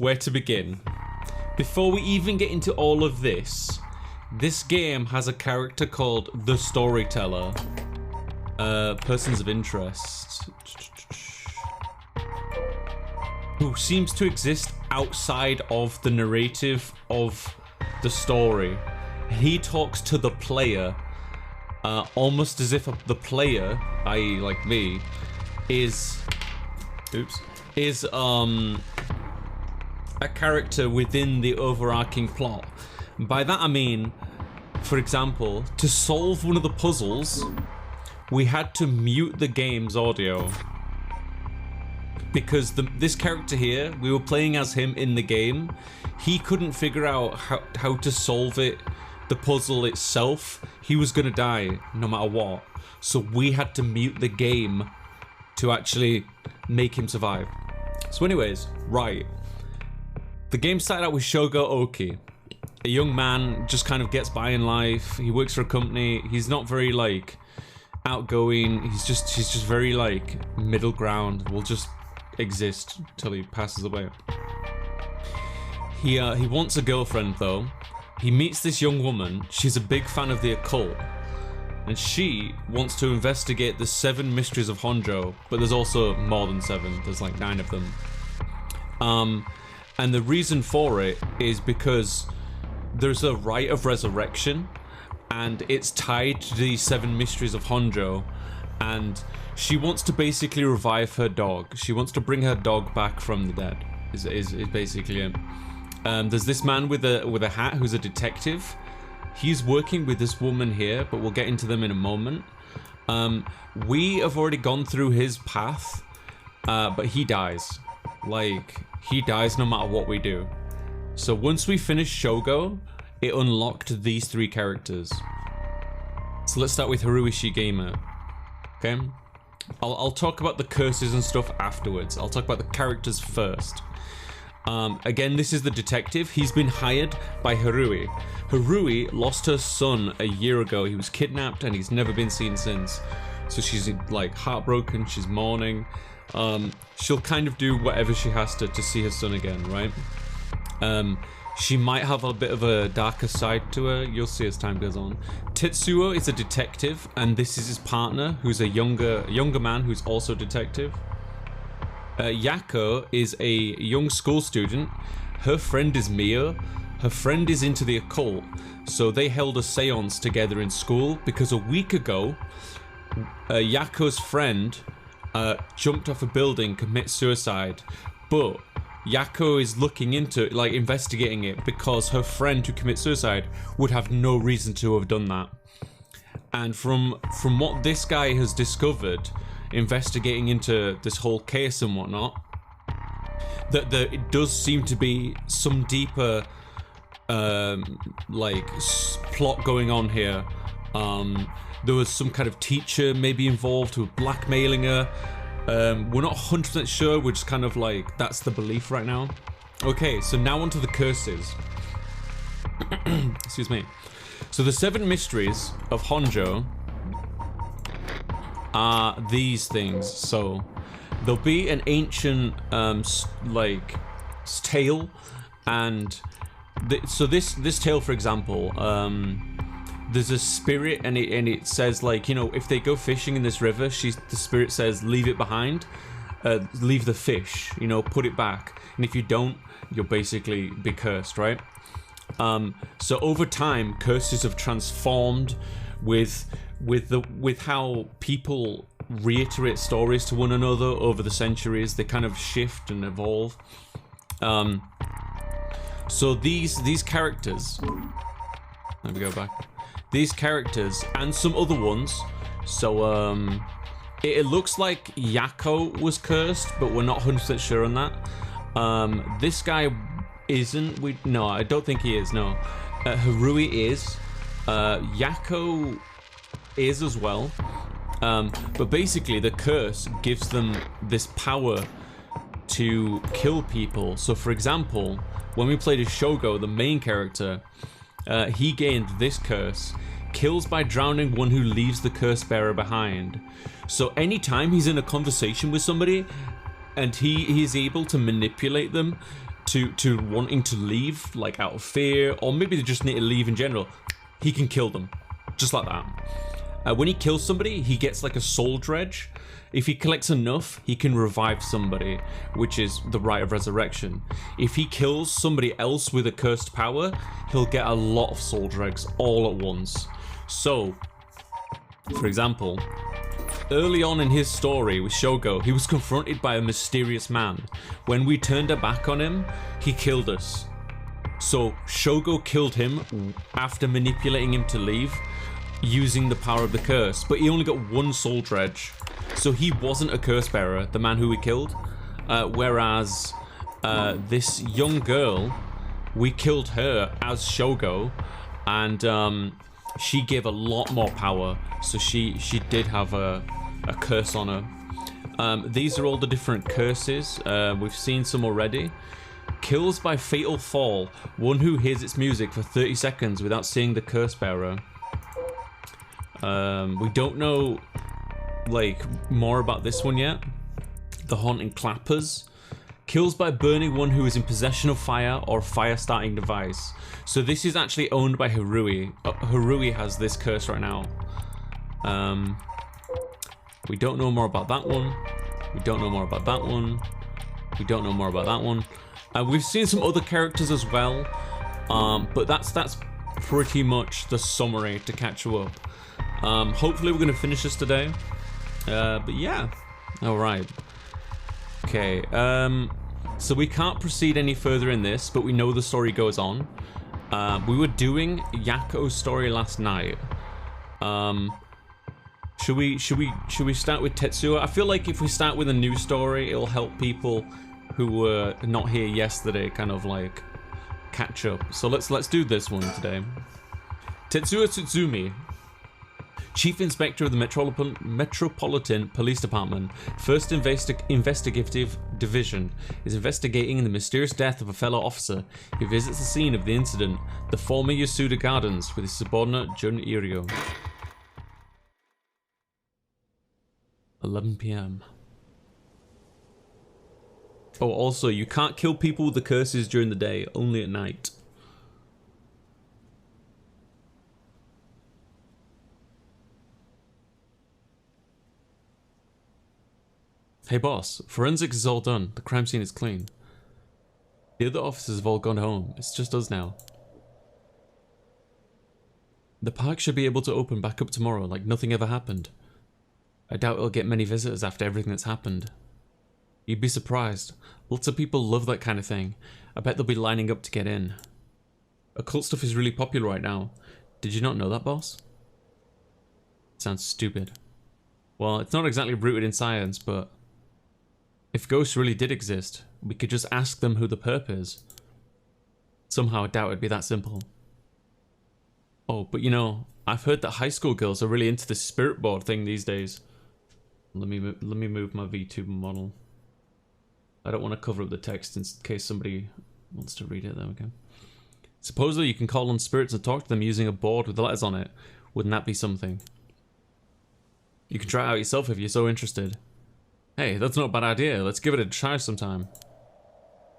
where to begin. Before we even get into all of this game has a character called the Storyteller. Persons of interest. Who seems to exist outside of the narrative of the story. He talks to the player, almost as if the player, i.e. like me, is a character within the overarching plot. By that I mean, for example, to solve one of the puzzles, we had to mute the game's audio. Because this character here, we were playing as him in the game, he couldn't figure out how to solve it, the puzzle itself. He was gonna die no matter what. So we had to mute the game to actually make him survive. So anyways, right. The game started out with Shogo Oki. A young man, just kind of gets by in life. He works for a company. He's not very like outgoing. He's just very like middle ground. Will just exist till he passes away. He wants a girlfriend though. He meets this young woman. She's a big fan of the occult, and she wants to investigate the 7 mysteries of Honjo. But there's also more than 7. There's like 9 of them. And the reason for it is because there's a rite of resurrection, and it's tied to the 7 mysteries of Honjo, and she wants to basically revive her dog. She wants to bring her dog back from the dead. Is basically it. There's this man with a hat who's a detective. He's working with this woman here, but we'll get into them in a moment. We have already gone through his path, but he dies. Like, he dies no matter what we do. So once we finish Shogo, it unlocked these 3 characters. So let's start with Harui Shigema. Okay? I'll talk about the curses and stuff afterwards. I'll talk about the characters first. Again, this is the detective. He's been hired by Harui. Harui lost her son a year ago. He was kidnapped and he's never been seen since. So she's like heartbroken, she's mourning. She'll kind of do whatever she has to see her son again, right? She might have a bit of a darker side to her. You'll see as time goes on. Tetsuo is a detective, and this is his partner, who's a younger man who's also a detective. Yako is a young school student. Her friend is Mio. Her friend is into the occult, so they held a seance together in school because a week ago, Yako's friend jumped off a building, commit suicide, but Yako is looking into it, like investigating it, because her friend who commits suicide would have no reason to have done that. And from what this guy has discovered, investigating into this whole case and whatnot, that it does seem to be some deeper like plot going on here. There was some kind of teacher maybe involved who was blackmailing her. We're not 100% sure, we're just kind of like, that's the belief right now. Okay, so now onto the curses. Excuse me. So the 7 mysteries of Honjo are these things. So there'll be an ancient like tale, and so this tale, for example, there's a spirit, and it says, like, you know, if they go fishing in this river, the spirit says, leave it behind, leave the fish, you know, put it back, and if you don't, you'll basically be cursed, right? So over time, curses have transformed with how people reiterate stories to one another over the centuries. They kind of shift and evolve. So these characters, let me go back. These characters and some other ones. So it looks like Yako was cursed, but we're not 100% sure on that. This guy isn't. No, I don't think he is. No, Harui is. Yako is as well. But basically, the curse gives them this power to kill people. So, for example, when we played as Shogo, the main character, he gained this curse: kills by drowning one who leaves the curse bearer behind. So anytime he's in a conversation with somebody and he is able to manipulate them to wanting to leave, like out of fear, or maybe they just need to leave in general, he can kill them. Just like that. When he kills somebody, he gets like a soul dredge. If he collects enough, he can revive somebody, which is the right of resurrection. If he kills somebody else with a cursed power, he'll get a lot of soul dregs all at once. So, for example, early on in his story with Shogo, he was confronted by a mysterious man. When we turned our back on him, he killed us. So Shogo killed him after manipulating him to leave, using the power of the curse, but he only got one soul dredge. So he wasn't a curse bearer, the man who we killed. Whereas this young girl, we killed her as Shogo, and she gave a lot more power. So she did have a curse on her. These are all the different curses. We've seen some already. Kills by fatal fall. One who hears its music for 30 seconds without seeing the curse bearer. We don't know like more about this one yet. The haunting clappers. Kills by burning one who is in possession of fire or fire starting device. So this is actually owned by Harui. Harui has this curse right now. We don't know more about that one. We don't know more about that one. We don't know more about that one. We've seen some other characters as well, but that's pretty much the summary to catch you up. Hopefully we're going to finish this today. But yeah. Alright. Okay. So we can't proceed any further in this, but we know the story goes on. We were doing Yako's story last night. Should we start with Tetsuo? I feel like if we start with a new story, it'll help people who were not here yesterday kind of like catch up. So let's do this one today. Tetsuo Tsutsumi, Chief Inspector of the Metropolitan Police Department, 1st Investigative Division, is investigating the mysterious death of a fellow officer. He visits the scene of the incident, the former Yasuda Gardens, with his subordinate Jun Irio. 11 PM. Oh, also, you can't kill people with the curses during the day, only at night. Hey boss, forensics is all done. The crime scene is clean. The other officers have all gone home. It's just us now. The park should be able to open back up tomorrow like nothing ever happened. I doubt it'll get many visitors after everything that's happened. You'd be surprised. Lots of people love that kind of thing. I bet they'll be lining up to get in. Occult stuff is really popular right now. Did you not know that, boss? Sounds stupid. Well, it's not exactly rooted in science, but if ghosts really did exist, we could just ask them who the perp is. Somehow I doubt it'd be that simple. Oh, but you know, I've heard that high school girls are really into this spirit board thing these days. Let me move my Vtuber model. I don't want to cover up the text in case somebody wants to read it. There we go. Supposedly you can call on spirits and talk to them using a board with letters on it. Wouldn't that be something? You can try it out yourself if you're so interested. Hey, that's not a bad idea. Let's give it a try sometime.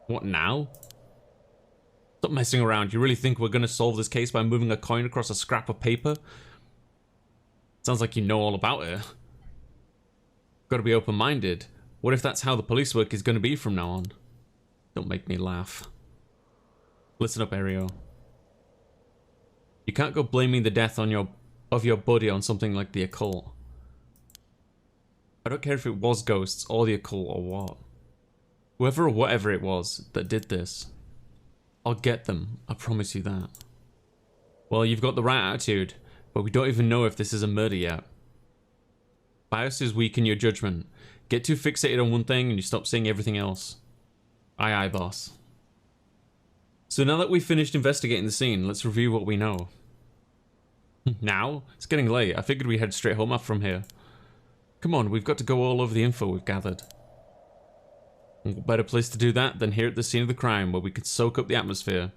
What now? Stop messing around. You really think we're going to solve this case by moving a coin across a scrap of paper? Sounds like you know all about it. Gotta be open-minded. What if that's how the police work is going to be from now on? Don't make me laugh. Listen up, Ario. You can't go blaming the death of your buddy on something like the occult. I don't care if it was ghosts or the occult or what. Whoever or whatever it was that did this, I'll get them. I promise you that. Well, you've got the right attitude, but we don't even know if this is a murder yet. Biases weaken your judgment. Get too fixated on one thing and you stop seeing everything else. Aye aye, boss. So now that we've finished investigating the scene, let's review what we know. Now? It's getting late. I figured we head straight home up from here. Come on, we've got to go all over the info we've gathered. And what better place to do that than here at the scene of the crime, where we could soak up the atmosphere.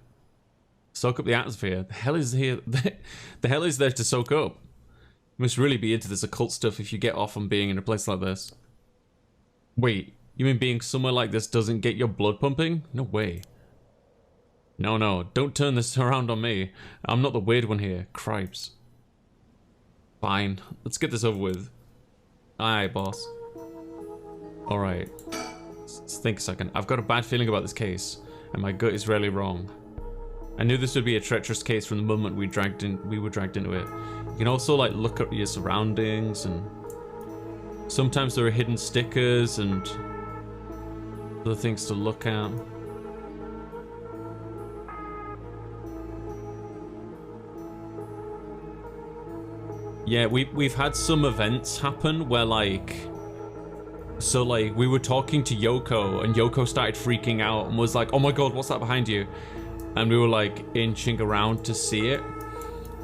Soak up the atmosphere? The hell is here? The hell is there to soak up? You must really be into this occult stuff if you get off on being in a place like this. Wait, you mean being somewhere like this doesn't get your blood pumping? No way. No, no, don't turn this around on me. I'm not the weird one here. Cripes. Fine, let's get this over with. Aye, boss. Alright. Let's think a second. I've got a bad feeling about this case, and my gut is really wrong. I knew this would be a treacherous case from the moment we were dragged into it. You can also like look at your surroundings, and sometimes there are hidden stickers and other things to look at. Yeah, we've had some events happen where like, so like we were talking to Yoko and Yoko started freaking out and was like, oh my god, what's that behind you? And we were like inching around to see it.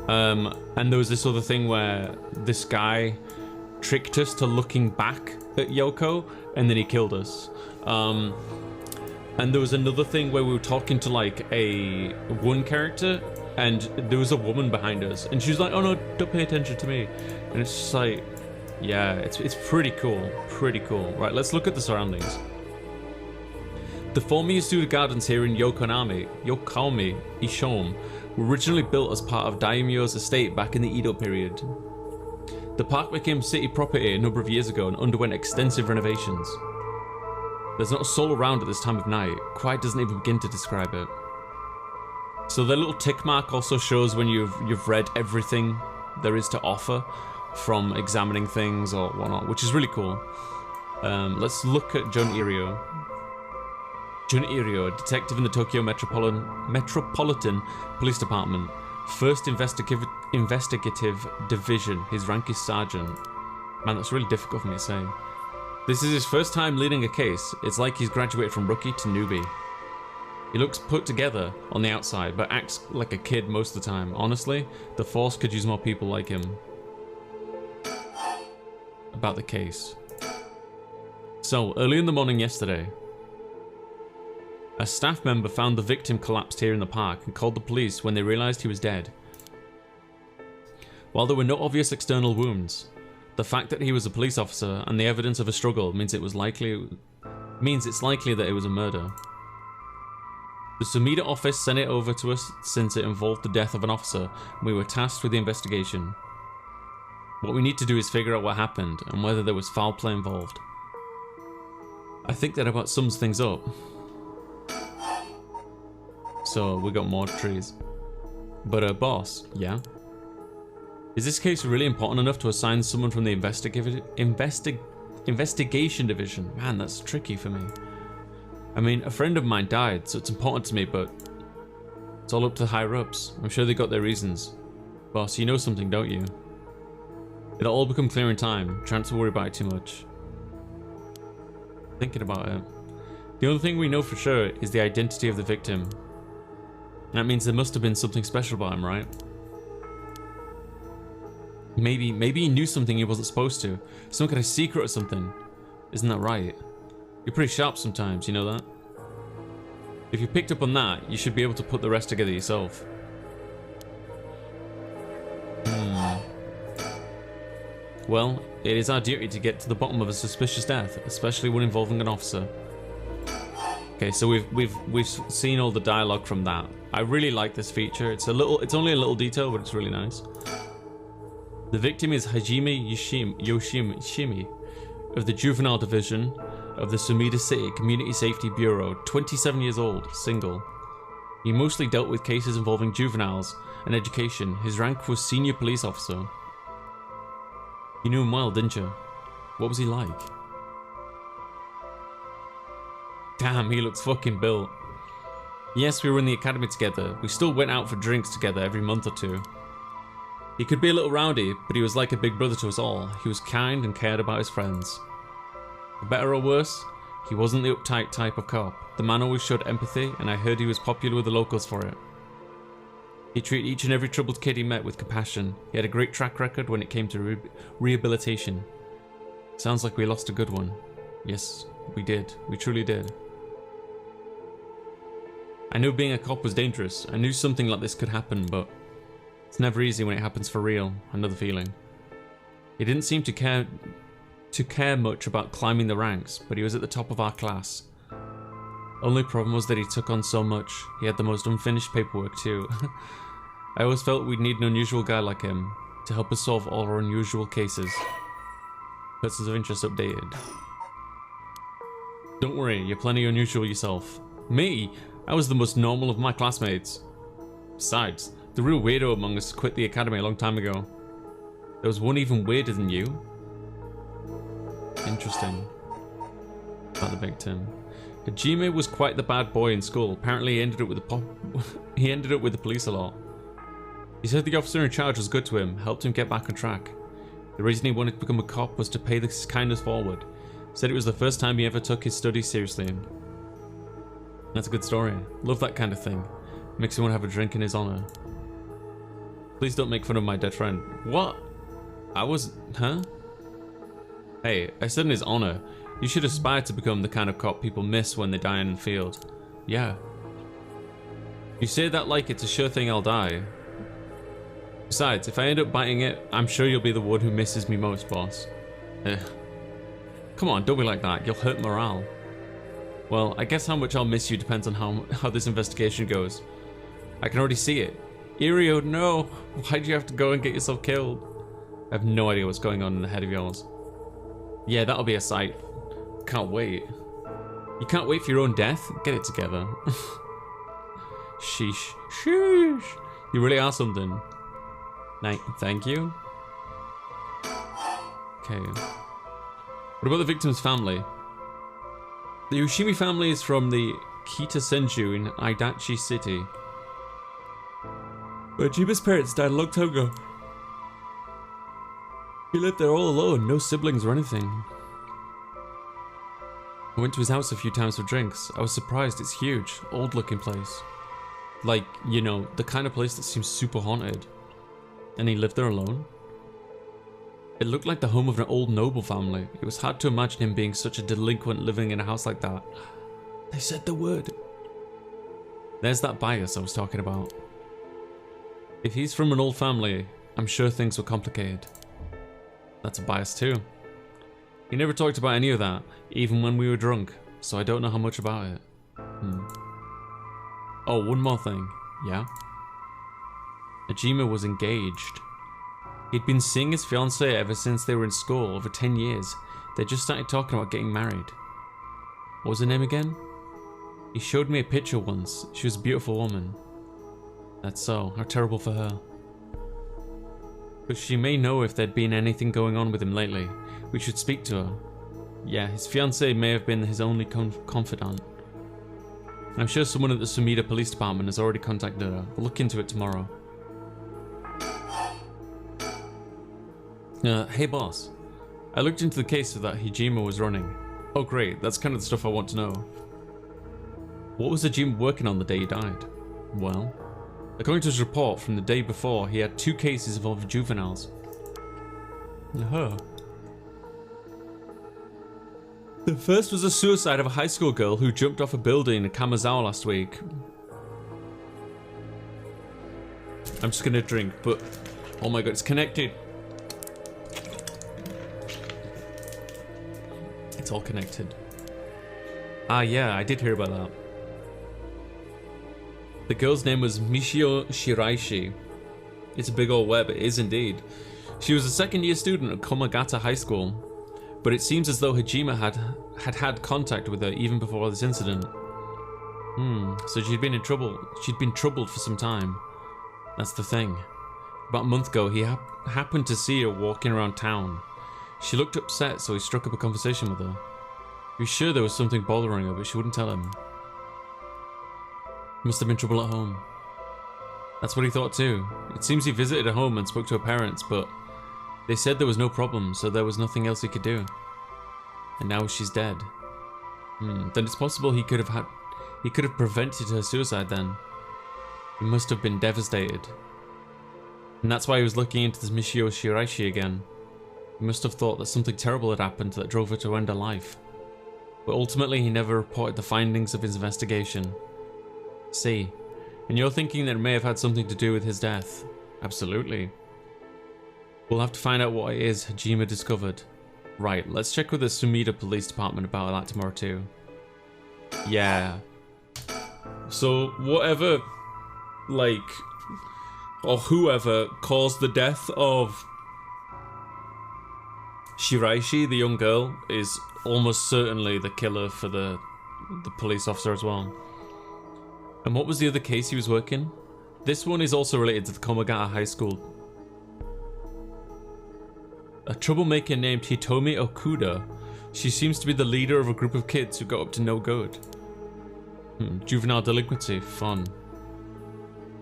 And there was this other thing where this guy tricked us to looking back at Yoko and then he killed us. And there was another thing where we were talking to like one character and there was a woman behind us and she was like, oh no, don't pay attention to me. And it's just like, yeah, it's pretty cool, pretty cool. Right, let's look at the surroundings. The former Yasuda Gardens here in Yokohama, Ishome, were originally built as part of Daimyo's estate back in the Edo period. The park became city property a number of years ago and underwent extensive renovations. There's not a soul around at this time of night. Quiet doesn't even begin to describe it. So the little tick mark also shows when you've read everything there is to offer from examining things or whatnot, which is really cool. Let's look at Jun Irio. Jun Irio, a detective in the Tokyo Metropolitan Police Department, 1st Investigative Division. His rank is Sergeant. Man, that's really difficult for me to say. This is his first time leading a case. It's like he's graduated from rookie to newbie. He looks put together on the outside, but acts like a kid most of the time. Honestly, the force could use more people like him. About the case. So, early in the morning yesterday, a staff member found the victim collapsed here in the park and called the police when they realized he was dead. While there were no obvious external wounds, the fact that he was a police officer and the evidence of a struggle means it's likely that it was a murder. The Sumida office sent it over to us since it involved the death of an officer, and we were tasked with the investigation. What we need to do is figure out what happened and whether there was foul play involved. I think that about sums things up. So we got more trees. But boss, yeah? Is this case really important enough to assign someone from the investigation division? Man, that's tricky for me. I mean, a friend of mine died, so it's important to me, but it's all up to the higher ups. I'm sure they got their reasons. Boss, you know something, don't you? It'll all become clear in time. Try not to worry about it too much. Thinking about it. The only thing we know for sure is the identity of the victim. That means there must have been something special about him, right? Maybe he knew something he wasn't supposed to. Some kind of secret or something. Isn't that right? You're pretty sharp sometimes, you know that? If you picked up on that, you should be able to put the rest together yourself. Well, it is our duty to get to the bottom of a suspicious death, especially one involving an officer. Okay, so we've seen all the dialogue from that. I really like this feature. It's only a little detail, but it's really nice. The victim is Hajime Yoshimi of the Juvenile Division of the Sumida City Community Safety Bureau, 27 years old, single. He mostly dealt with cases involving juveniles and education. His rank was Senior Police Officer. You knew him well, didn't you? What was he like? Damn, he looks fucking built. Yes, we were in the academy together. We still went out for drinks together every month or two. He could be a little rowdy, but he was like a big brother to us all. He was kind and cared about his friends. For better or worse, he wasn't the uptight type of cop. The man always showed empathy, and I heard he was popular with the locals for it. He treated each and every troubled kid he met with compassion. He had a great track record when it came to rehabilitation. Sounds like we lost a good one. Yes, we did. We truly did. I knew being a cop was dangerous. I knew something like this could happen, but it's never easy when it happens for real. Another feeling. He didn't seem to care much about climbing the ranks, but he was at the top of our class. Only problem was that he took on so much. He had the most unfinished paperwork too. I always felt we'd need an unusual guy like him to help us solve all our unusual cases. Persons of interest updated. Don't worry, you're plenty unusual yourself. Me? I was the most normal of my classmates. Besides, the real weirdo among us quit the academy a long time ago. There was one even weirder than you. Interesting. About the victim. Hajime was quite the bad boy in school. Apparently he ended up with the police a lot. He said the officer in charge was good to him, helped him get back on track. The reason he wanted to become a cop was to pay this kindness forward. Said it was the first time he ever took his studies seriously. That's a good story. Love that kind of thing. Makes me want to have a drink in his honor. Please don't make fun of my dead friend. What? Huh? Hey, I said in his honor. You should aspire to become the kind of cop people miss when they die in the field. Yeah. You say that like it's a sure thing I'll die. Besides, if I end up biting it, I'm sure you'll be the one who misses me most, boss. Come on, don't be like that. You'll hurt morale. Well, I guess how much I'll miss you depends on how this investigation goes. I can already see it. Irio, no! Why'd you have to go and get yourself killed? I have no idea what's going on in the head of yours. Yeah, that'll be a sight. Can't wait. You can't wait for your own death? Get it together. Sheesh. Sheesh. You really are something. Thank you. Okay. What about the victim's family? The Yoshimi family is from the Kita-senju in Aidachi City. But Jiba's parents died a long time ago. He lived there all alone, no siblings or anything. I went to his house a few times for drinks. I was surprised, it's huge, old looking place. Like, you know, the kind of place that seems super haunted. And he lived there alone? It looked like the home of an old noble family. It was hard to imagine him being such a delinquent living in a house like that. They said the word. There's that bias I was talking about. If he's from an old family, I'm sure things were complicated. That's a bias too. He never talked about any of that, even when we were drunk, so I don't know how much about it. Oh, one more thing. Yeah? Hajime was engaged. He'd been seeing his fiancée ever since they were in school, over 10 years. They just started talking about getting married. What was her name again? He showed me a picture once. She was a beautiful woman. That's so. How terrible for her. But she may know if there'd been anything going on with him lately. We should speak to her. Yeah, his fiancée may have been his only confidant. I'm sure someone at the Sumida Police Department has already contacted her. We'll look into it tomorrow. Hey boss. I looked into the case that Hajime was running. Oh great, that's kind of the stuff I want to know. What was Hajime working on the day he died? Well, according to his report from the day before, he had 2 cases involving juveniles. The first was a suicide of a high school girl who jumped off a building in Kamazawa last week. I'm just gonna drink, but oh my god, it's connected. It's all connected. Ah yeah, I did hear about that. The girl's name was Michio Shiraishi. It's a big old web, it is indeed. She was a second-year student at Komagata High School, but it seems as though Hajime had contact with her even before this incident. So she'd been in trouble. She'd been troubled for some time. That's the thing. About a month ago, he happened to see her walking around town. She looked upset, so he struck up a conversation with her. He was sure there was something bothering her, but she wouldn't tell him. Must have been trouble at home. That's what he thought too. It seems he visited her home and spoke to her parents, but they said there was no problem, so there was nothing else he could do. And now she's dead. Then it's possible he could have prevented her suicide then. He must have been devastated. And that's why he was looking into this Michio Shiraishi again. He must have thought that something terrible had happened that drove her to end her life. But ultimately he never reported the findings of his investigation. See, and you're thinking that it may have had something to do with his death? Absolutely. We'll have to find out what it is Hajime discovered. Right, let's check with the Sumida Police Department about that tomorrow too. Yeah, So whatever, like, or whoever caused the death of Shiraishi, the young girl, is almost certainly the killer for the police officer as well. And what was the other case he was working? This one is also related to the Komagata High School. A troublemaker named Hitomi Okuda. She seems to be the leader of a group of kids who got up to no good. Juvenile delinquency, fun.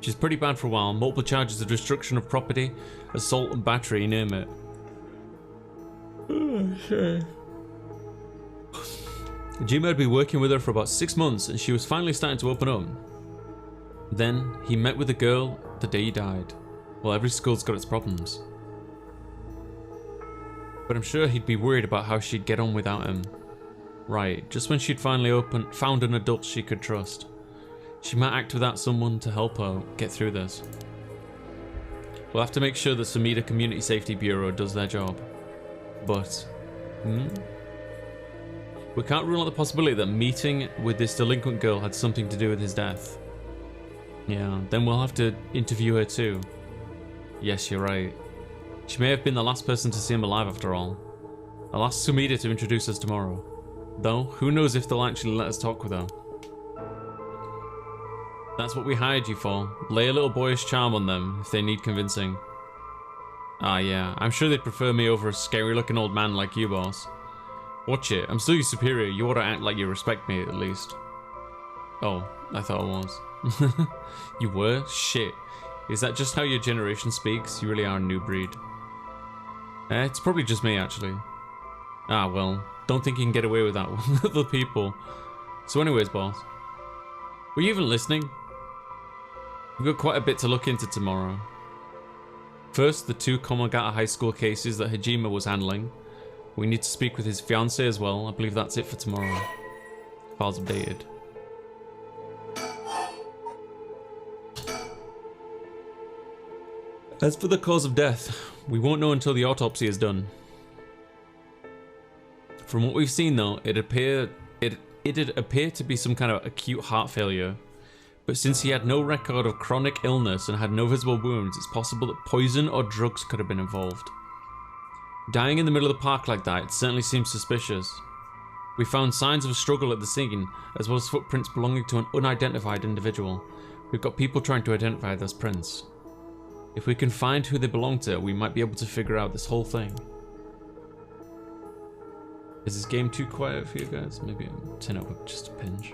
She's pretty bad for a while. Multiple charges of destruction of property, assault and battery, you name it. Jima had been working with her for about 6 months and she was finally starting to open up. Then he met with a girl the day he died. Well, every school's got its problems. But I'm sure he'd be worried about how she'd get on without him. Right, just when she'd finally found an adult she could trust. She might act without someone to help her get through this. We'll have to make sure the Sumida Community Safety Bureau does their job. But, we can't rule out the possibility that meeting with this delinquent girl had something to do with his death. Yeah, then we'll have to interview her too. Yes, you're right. She may have been the last person to see him alive after all. I'll ask Sumida to introduce us tomorrow. Though, who knows if they'll actually let us talk with her. That's what we hired you for. Lay a little boyish charm on them if they need convincing. Ah yeah, I'm sure they'd prefer me over a scary looking old man like you, boss. Watch it, I'm still your superior, you ought to act like you respect me at least. Oh, I thought I was. You were? Shit. Is that just how your generation speaks? You really are a new breed. It's probably just me actually. Ah well, don't think you can get away with that with other people. So anyways, boss. Were you even listening? We've got quite a bit to look into tomorrow. First, the 2 Komagata High School cases that Hajime was handling. We need to speak with his fiancée as well. I believe that's it for tomorrow. Files updated. As for the cause of death, we won't know until the autopsy is done. From what we've seen though, it'd appear to be some kind of acute heart failure. But since he had no record of chronic illness and had no visible wounds, it's possible that poison or drugs could have been involved. Dying in the middle of the park like that, it certainly seems suspicious. We found signs of a struggle at the scene, as well as footprints belonging to an unidentified individual. We've got people trying to identify those prints. If we can find who they belong to, we might be able to figure out this whole thing. Is this game too quiet for you guys? Maybe I'll turn it up just a pinch.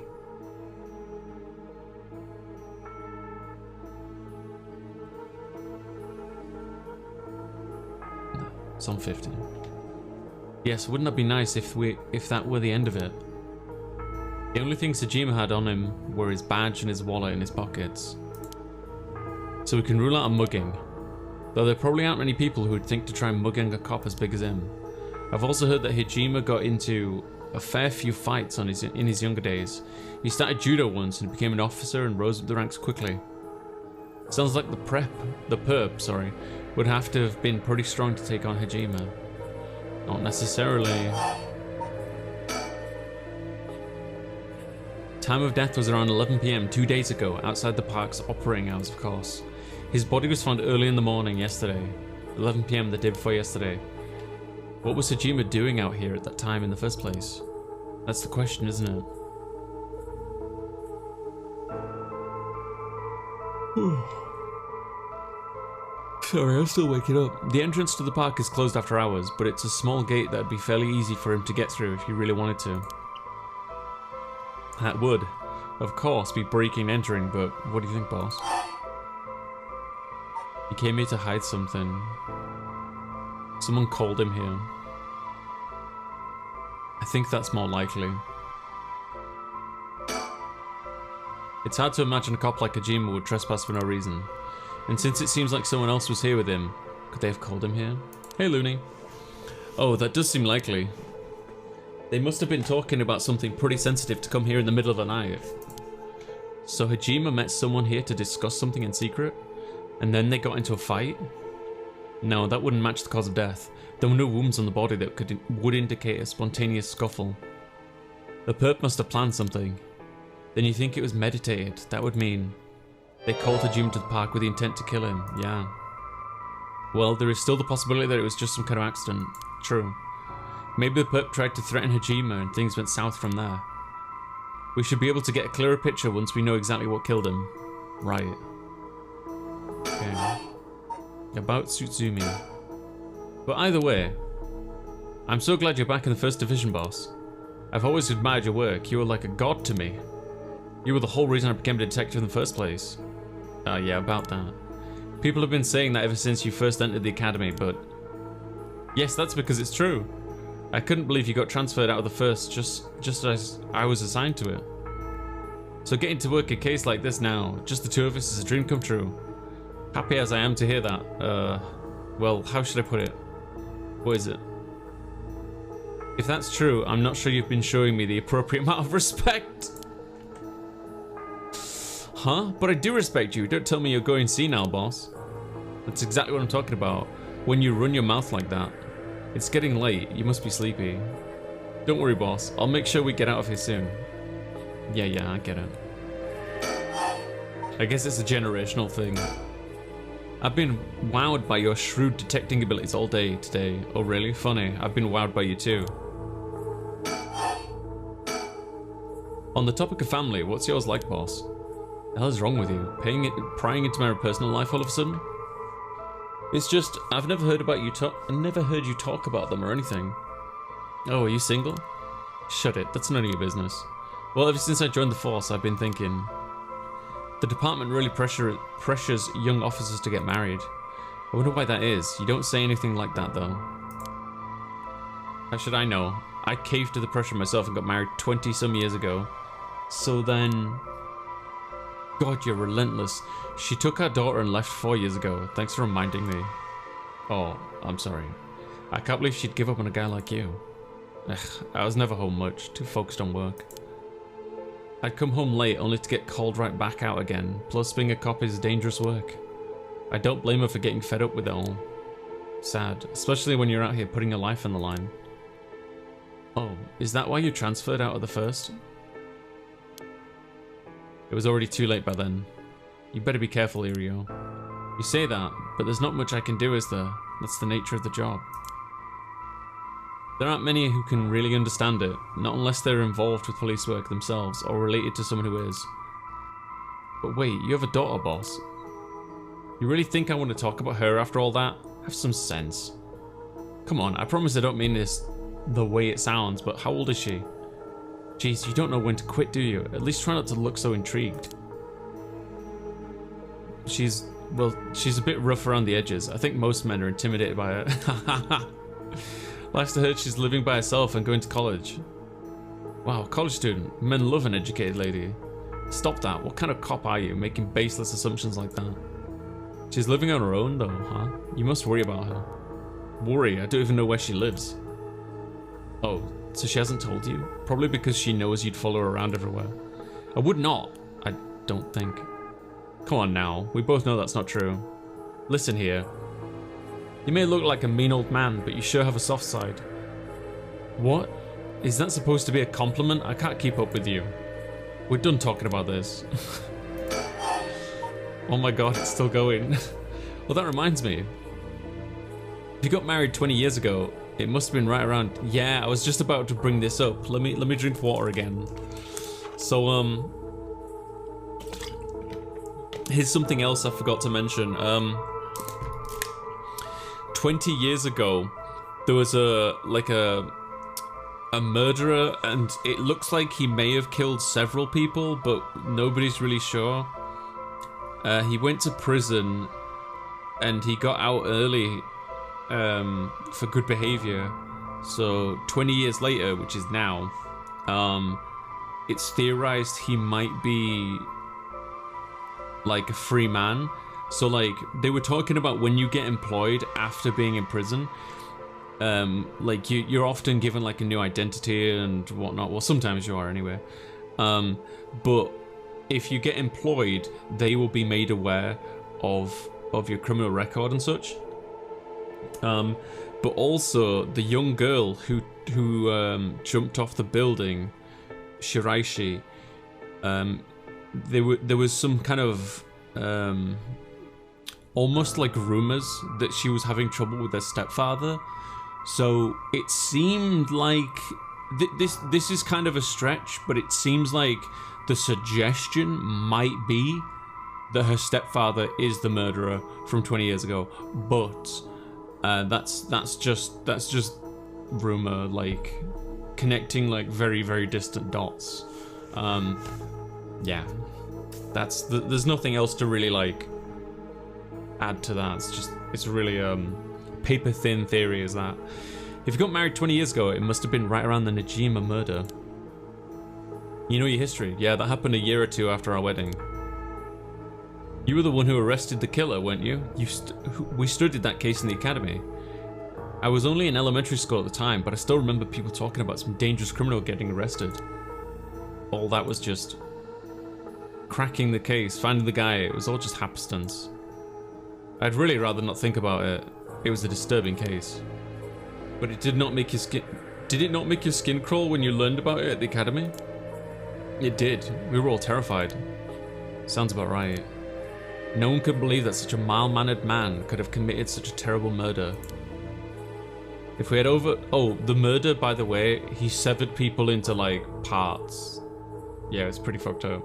No, it's on 50. Yes, wouldn't that be nice if that were the end of it? The only things Hajime had on him were his badge and his wallet in his pockets. So we can rule out a mugging. Though there probably aren't many people who would think to try mugging a cop as big as him. I've also heard that Hajime got into a fair few fights in his younger days. He started judo once and became an officer and rose up the ranks quickly. Sounds like the perp, would have to have been pretty strong to take on Hajime. Not necessarily. Time of death was around 11 PM 2 days ago, outside the park's operating hours of course. His body was found early in the morning yesterday, 11 PM the day before yesterday. What was Hajime doing out here at that time in the first place? That's the question, isn't it? Sorry, I'm still waking up. The entrance to the park is closed after hours, but it's a small gate that'd be fairly easy for him to get through if he really wanted to. That would, of course, be breaking and entering, but what do you think, boss? He came here to hide something. Someone called him here. I think that's more likely. It's hard to imagine a cop like Hajime would trespass for no reason. And since it seems like someone else was here with him, could they have called him here? Hey, Looney. Oh, that does seem likely. They must have been talking about something pretty sensitive to come here in the middle of the night. So Hajime met someone here to discuss something in secret? And then they got into a fight? No, that wouldn't match the cause of death. There were no wounds on the body that would indicate a spontaneous scuffle. The perp must have planned something. Then you think it was meditated. That would mean they called Hajime to the park with the intent to kill him. Yeah. Well, there is still the possibility that it was just some kind of accident. True. Maybe the perp tried to threaten Hajime and things went south from there. We should be able to get a clearer picture once we know exactly what killed him. Right. Okay. About Tsutsumi. But either way, I'm so glad you're back in the First Division, boss. I've always admired your work. You were like a god to me. You were the whole reason I became a detective in the first place. Yeah, about that. People have been saying that ever since you first entered the academy, but... Yes, that's because it's true. I couldn't believe you got transferred out of the First just as I was assigned to it. So getting to work a case like this now, just the two of us, is a dream come true. Happy as I am to hear that. Well, how should I put it? What is it? If that's true, I'm not sure you've been showing me the appropriate amount of respect. Huh? But I do respect you. Don't tell me you're going senile, boss. That's exactly what I'm talking about. When you run your mouth like that. It's getting late. You must be sleepy. Don't worry, boss. I'll make sure we get out of here soon. Yeah, I get it. I guess it's a generational thing. I've been wowed by your shrewd detecting abilities all day today. Oh really? Funny. I've been wowed by you too. On the topic of family, what's yours like, boss? The hell is wrong with you? Prying into my personal life all of a sudden? It's just, I've never heard about you never heard you talk about them or anything. Oh, are you single? Shut it, that's none of your business. Well, ever since I joined the force, I've been thinking... The department really pressures young officers to get married. I wonder why that is. You don't say anything like that, though. How should I know? I caved to the pressure myself and got married 20-some years ago. So then... God, you're relentless. She took our daughter and left 4 years ago. Thanks for reminding me. Oh, I'm sorry. I can't believe she'd give up on a guy like you. Ugh, I was never home much, too focused on work. I'd come home late only to get called right back out again, plus being a cop is dangerous work. I don't blame her for getting fed up with it all. Sad, especially when you're out here putting your life on the line. Oh, is that why you transferred out of the First? It was already too late by then. You better be careful, Irio. You say that, but there's not much I can do, is there? That's the nature of the job. There aren't many who can really understand it, not unless they're involved with police work themselves or related to someone who is. But wait, you have a daughter, boss. You really think I want to talk about her after all that? Have some sense. Come on, I promise I don't mean this the way it sounds, but how old is she? Jeez, you don't know when to quit, do you? At least try not to look so intrigued. She's a bit rough around the edges. I think most men are intimidated by her. Last I heard, she's living by herself and going to college. Wow, college student. Men love an educated lady. Stop that. What kind of cop are you, making baseless assumptions like that? She's living on her own though, huh? You must worry about her. Worry? I don't even know where she lives. Oh, so she hasn't told you? Probably because she knows you'd follow her around everywhere. I would not, I don't think. Come on now, we both know that's not true. Listen here. You may look like a mean old man, but you sure have a soft side. What? Is that supposed to be a compliment? I can't keep up with you. We're done talking about this. Oh my god, it's still going. Well, that reminds me. If you got married 20 years ago, it must have been right around... Yeah, I was just about to bring this up. Let me drink water again. So, here's something else I forgot to mention. 20 years ago, there was a murderer, and it looks like he may have killed several people, but nobody's really sure. He went to prison, and he got out early for good behavior. So 20 years later, which is now, it's theorized he might be like a free man. So like they were talking about when you get employed after being in prison, like you're often given like a new identity and whatnot. Well, sometimes you are anyway. But if you get employed, they will be made aware of your criminal record and such. But also the young girl who jumped off the building, Shiraishi, there was some kind of almost like rumors that she was having trouble with her stepfather. So it seemed like this is kind of a stretch, but it seems like the suggestion might be that her stepfather is the murderer from 20 years ago. But that's just rumor, like connecting like very, very distant dots. Yeah, there's nothing else to really like add to that. It's really paper thin theory is that if you got married 20 years ago, it must have been right around the Najima murder. You know your history. Yeah, that happened a year or two after our wedding. You were the one who arrested the killer, weren't you? We studied that case in the academy. I was only in elementary school at the time, but I still remember people talking about some dangerous criminal getting arrested. All that was just cracking the case, finding the guy. It was all just happenstance. I'd really rather not think about it. It was a disturbing case. But it did not make your skin... Did it not make your skin crawl when you learned about it at the academy? It did. We were all terrified. Sounds about right. No one could believe that such a mild-mannered man could have committed such a terrible murder. If we had Oh, the murder, by the way, he severed people into, like, parts. Yeah, it's pretty fucked up.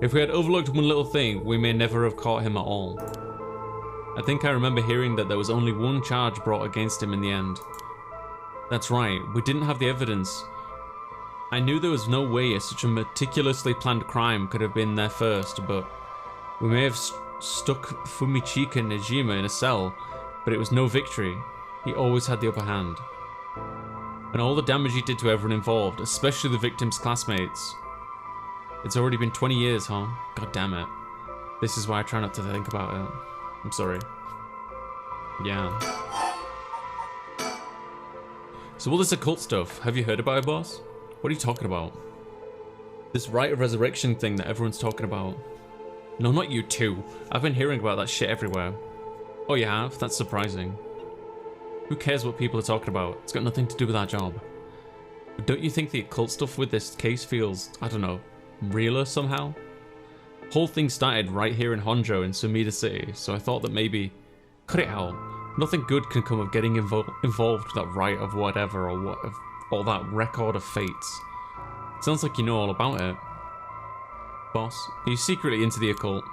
If we had overlooked one little thing, we may never have caught him at all. I think I remember hearing that there was only one charge brought against him in the end. That's right, we didn't have the evidence. I knew there was no way such a meticulously planned crime could have been there first, but we may have stuck Fumichika Najima in a cell, but it was no victory. He always had the upper hand. And all the damage he did to everyone involved, especially the victim's classmates. It's already been 20 years, huh? God damn it. This is why I try not to think about it. I'm sorry. Yeah. So all this occult stuff, have you heard about it, boss? What are you talking about? This rite of resurrection thing that everyone's talking about. No, not you too. I've been hearing about that shit everywhere. Oh, you have? That's surprising. Who cares what people are talking about? It's got nothing to do with our job. But don't you think the occult stuff with this case feels, I don't know, realer somehow? Whole thing started right here in Honjo in Sumida City, so I thought that maybe... Cut it out. Nothing good can come of getting involved with that rite of whatever or that record of fates. Sounds like you know all about it. Boss, are you secretly into the occult?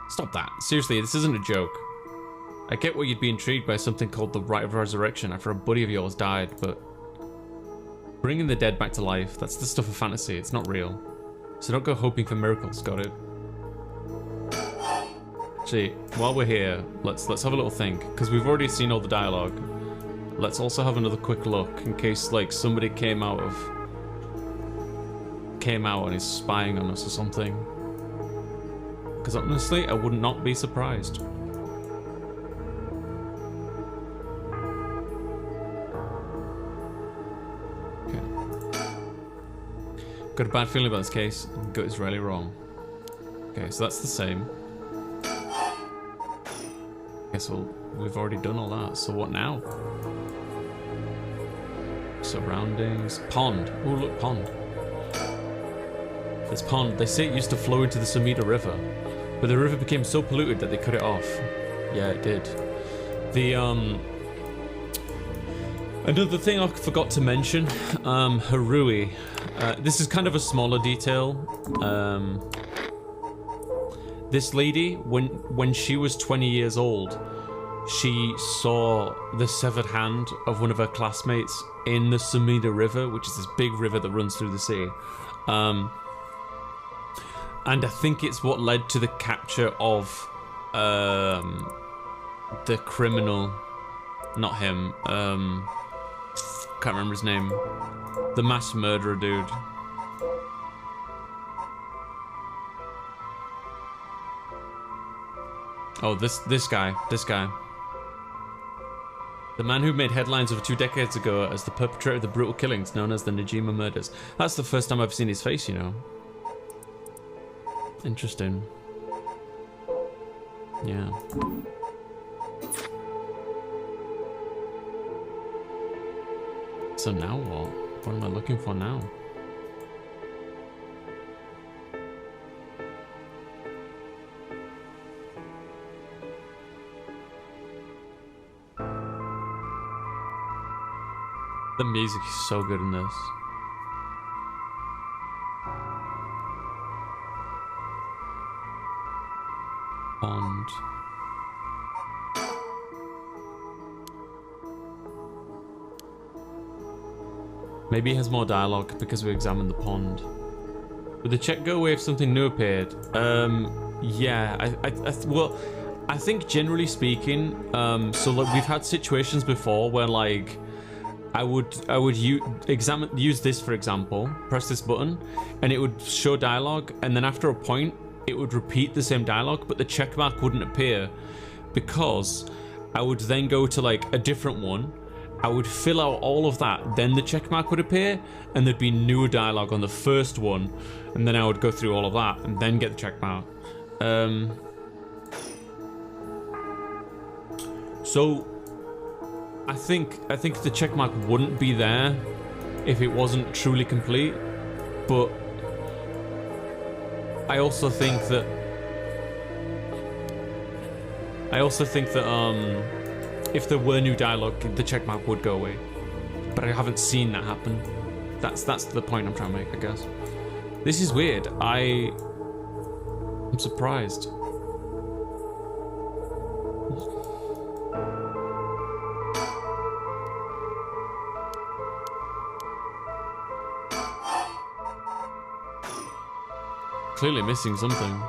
Stop that. Seriously, this isn't a joke. I get what you'd be intrigued by something called the Rite of Resurrection after a buddy of yours died, but... Bringing the dead back to life, that's the stuff of fantasy, it's not real. So don't go hoping for miracles, got it? Actually, while we're here, let's have a little think, because we've already seen all the dialogue. Let's also have another quick look, in case, like, somebody came out and is spying on us or something. Because honestly, I would not be surprised. Got a bad feeling about this case. Gut is really wrong. Okay, so that's the same. Guess we've already done all that. So what now? Surroundings. Pond. Oh, look, pond. This pond, they say it used to flow into the Sumida River, but the river became so polluted that they cut it off. Yeah, it did. Another thing I forgot to mention, Harui. This is kind of a smaller detail. This lady, when she was 20 years old, she saw the severed hand of one of her classmates in the Sumida River, which is this big river that runs through the city. And I think it's what led to the capture of the criminal. Not him. Can't remember his name. The mass murderer dude. Oh, this guy. The man who made headlines over 2 decades ago as the perpetrator of the brutal killings known as the Najima murders. That's the first time I've seen his face, you know. Interesting. Yeah. So now what? What am I looking for now? The music is so good in this. Pond. Maybe it has more dialogue because we examined the pond. Would the check go away if something new appeared? Yeah. Well, I think generally speaking, so like we've had situations before where like I would use this for example, press this button, and it would show dialogue, and then after a point, it would repeat the same dialogue, but the check mark wouldn't appear because I would then go to like a different one. I would fill out all of that, then the check mark would appear, and there'd be new dialogue on the first one, and then I would go through all of that and then get the check mark. So I think the check mark wouldn't be there if it wasn't truly complete, but I also think that if there were new dialogue, the checkmark would go away. But I haven't seen that happen. That's the point I'm trying to make, I guess. This is weird. I'm surprised. Clearly missing something.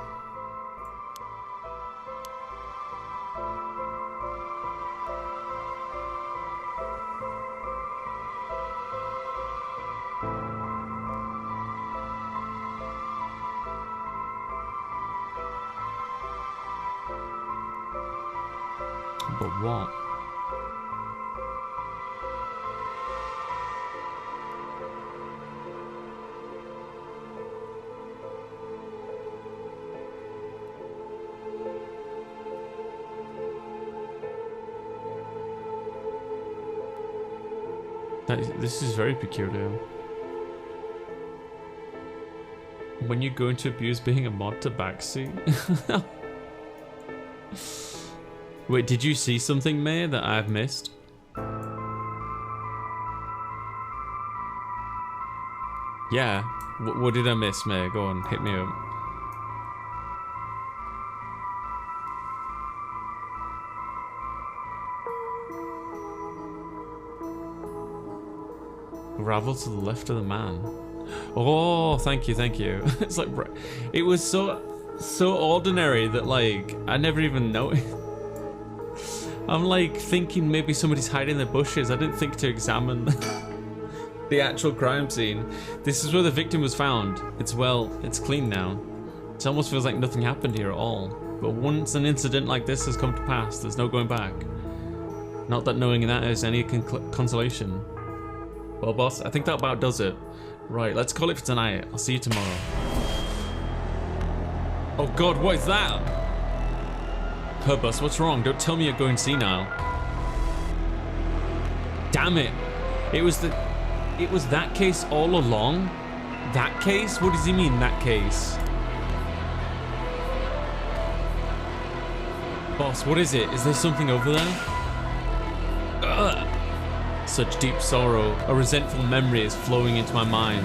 But what? This is very peculiar. When you're going to abuse being a mod to backseat? Wait, did you see something, May, that I've missed? Yeah. What did I miss, May? Go on, hit me up. Gravel to the left of the man. Oh, thank you, thank you. It's like, it was so ordinary that like I never even noticed. I'm like thinking maybe somebody's hiding in the bushes. I didn't think to examine the actual crime scene. This is where the victim was found. It's clean now. It almost feels like nothing happened here at all. But once an incident like this has come to pass, there's no going back. Not that knowing that is any consolation. Well, boss, I think that about does it. Right, let's call it for tonight. I'll see you tomorrow. Oh god, what is that? Herbus, what's wrong? Don't tell me you're going senile. Damn it. It was that case all along? That case? What does he mean, that case? Boss, what is it? Is there something over there? Ugh. Such deep sorrow, a resentful memory is flowing into my mind.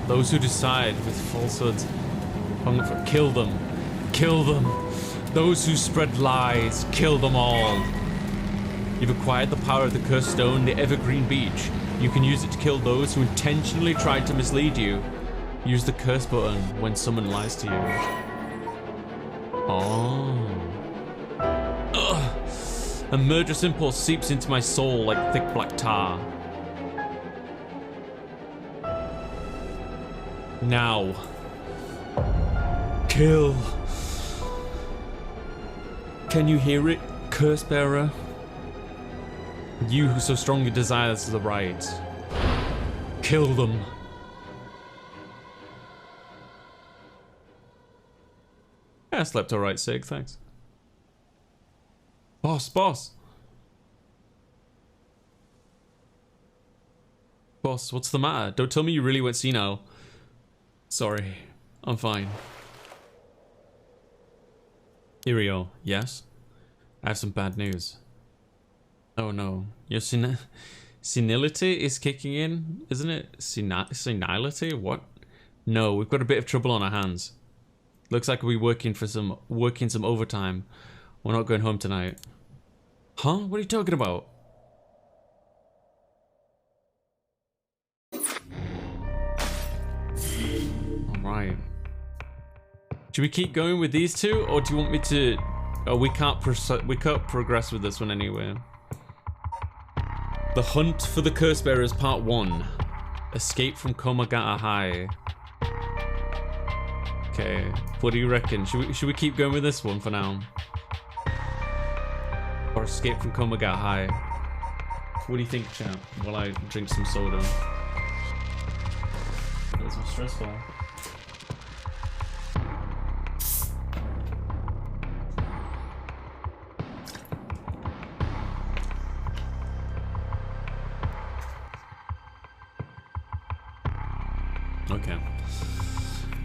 Those who decide with falsehoods, kill them. Kill them. Those who spread lies, kill them all. You've acquired the power of the cursed stone, the evergreen beach. You can use it to kill those who intentionally tried to mislead you. Use the curse button when someone lies to you. Oh. Ugh. A murderous impulse seeps into my soul like thick black tar. Now. Kill. Can you hear it, curse bearer? You who so strongly desires the right. Kill them. Yeah, I slept alright, Sig, thanks. Boss. Boss, what's the matter? Don't tell me you really went senile. Sorry, I'm fine. Irio, yes? I have some bad news. Oh no, your senility is kicking in, isn't it? Senility? What? No, we've got a bit of trouble on our hands. Looks like we're working some overtime. We're not going home tonight. Huh? What are you talking about? Alright. Should we keep going with these two, or do you want me to... Oh, we can't progress with this one anyway. The Hunt for the Curse Bearers Part 1. Escape from Komagata High. Okay, what do you reckon? Should we keep going with this one for now? Or Escape from Komagata High? What do you think, chat? While I drink some soda. That was stressful.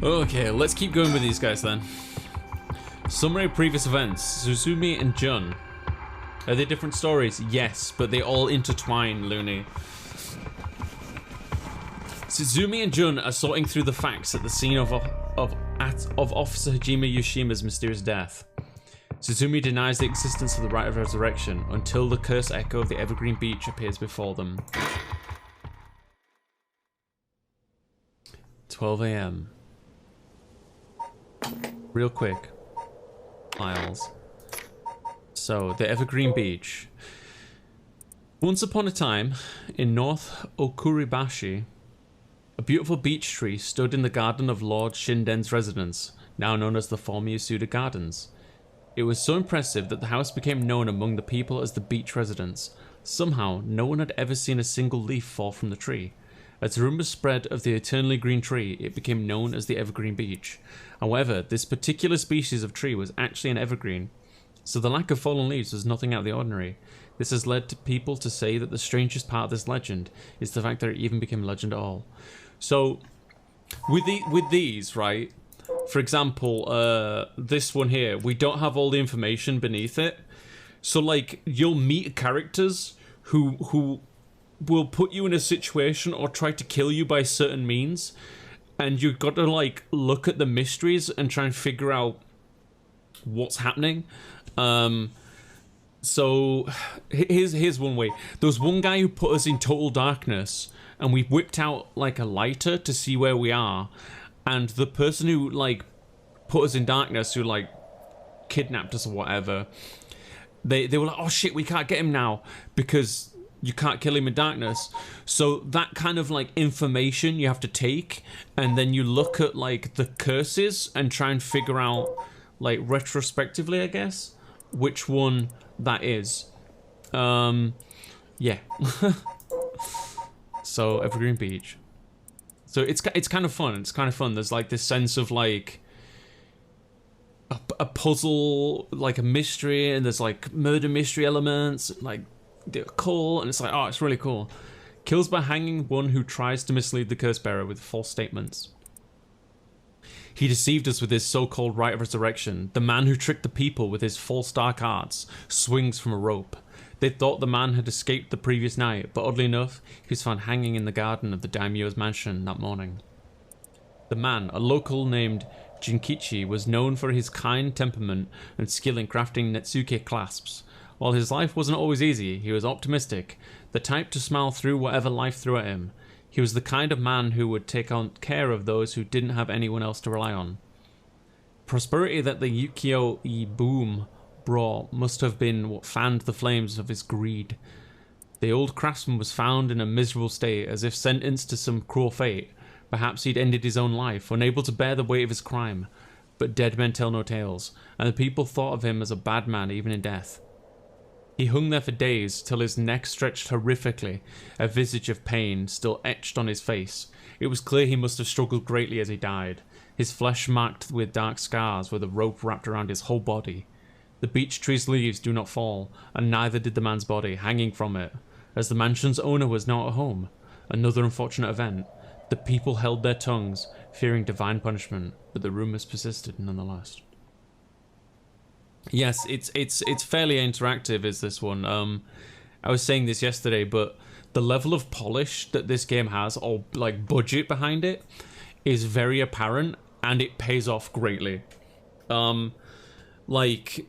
Okay, let's keep going with these guys then. Summary of previous events. Suzumi and Jun. Are they different stories? Yes, but they all intertwine, Looney. Suzumi and Jun are sorting through the facts at the scene of Officer Hajime Yoshima's mysterious death. Suzumi denies the existence of the rite of resurrection until the curse echo of the Evergreen Beach appears before them. 12 AM. Real quick. Files. So, the Evergreen Beach. Once upon a time, in North Okuribashi, a beautiful beech tree stood in the garden of Lord Shinden's residence, now known as the former Yasuda Gardens. It was so impressive that the house became known among the people as the beach residence. Somehow, no one had ever seen a single leaf fall from the tree. As rumors spread of the eternally green tree, it became known as the Evergreen Beach. However, this particular species of tree was actually an evergreen, so the lack of fallen leaves was nothing out of the ordinary. This has led to people to say that the strangest part of this legend is the fact that it even became legend at all. So, with these, right? For example, this one here, we don't have all the information beneath it. So, like, you'll meet characters who will put you in a situation or try to kill you by certain means, and you've got to, like, look at the mysteries and try and figure out what's happening. So here's one way. There was one guy who put us in total darkness, and we whipped out like a lighter to see where we are, and the person who like put us in darkness, who like kidnapped us or whatever, they were like, oh shit, we can't get him now because you can't kill him in darkness. So that kind of like information you have to take, and then you look at like the curses and try and figure out, like retrospectively, I guess, which one that is. Yeah. So Evergreen Beach. So it's kind of fun. It's kind of fun. There's like this sense of like a puzzle, like a mystery, and there's like murder mystery elements, like they're cool, and it's like, oh, it's really cool. Kills by hanging one who tries to mislead the curse bearer with false statements. He deceived us with his so-called rite of resurrection. The man who tricked the people with his false dark arts swings from a rope. They thought the man had escaped the previous night, but oddly enough, he was found hanging in the garden of the daimyo's mansion that morning. The man, a local named Jinkichi, was known for his kind temperament and skill in crafting Netsuke clasps. While his life wasn't always easy, he was optimistic, the type to smile through whatever life threw at him. He was the kind of man who would take on care of those who didn't have anyone else to rely on. Prosperity that the Ukiyo-e boom brought must have been what fanned the flames of his greed. The old craftsman was found in a miserable state, as if sentenced to some cruel fate. Perhaps he'd ended his own life, unable to bear the weight of his crime. But dead men tell no tales, and the people thought of him as a bad man even in death. He hung there for days, till his neck stretched horrifically, a visage of pain still etched on his face. It was clear he must have struggled greatly as he died, his flesh marked with dark scars with a rope wrapped around his whole body. The beech tree's leaves do not fall, and neither did the man's body, hanging from it. As the mansion's owner was now at home, another unfortunate event, the people held their tongues, fearing divine punishment, but the rumours persisted nonetheless. Yes, it's fairly interactive, is this one. I was saying this yesterday, but the level of polish that this game has, or like budget behind it, is very apparent, and it pays off greatly. Like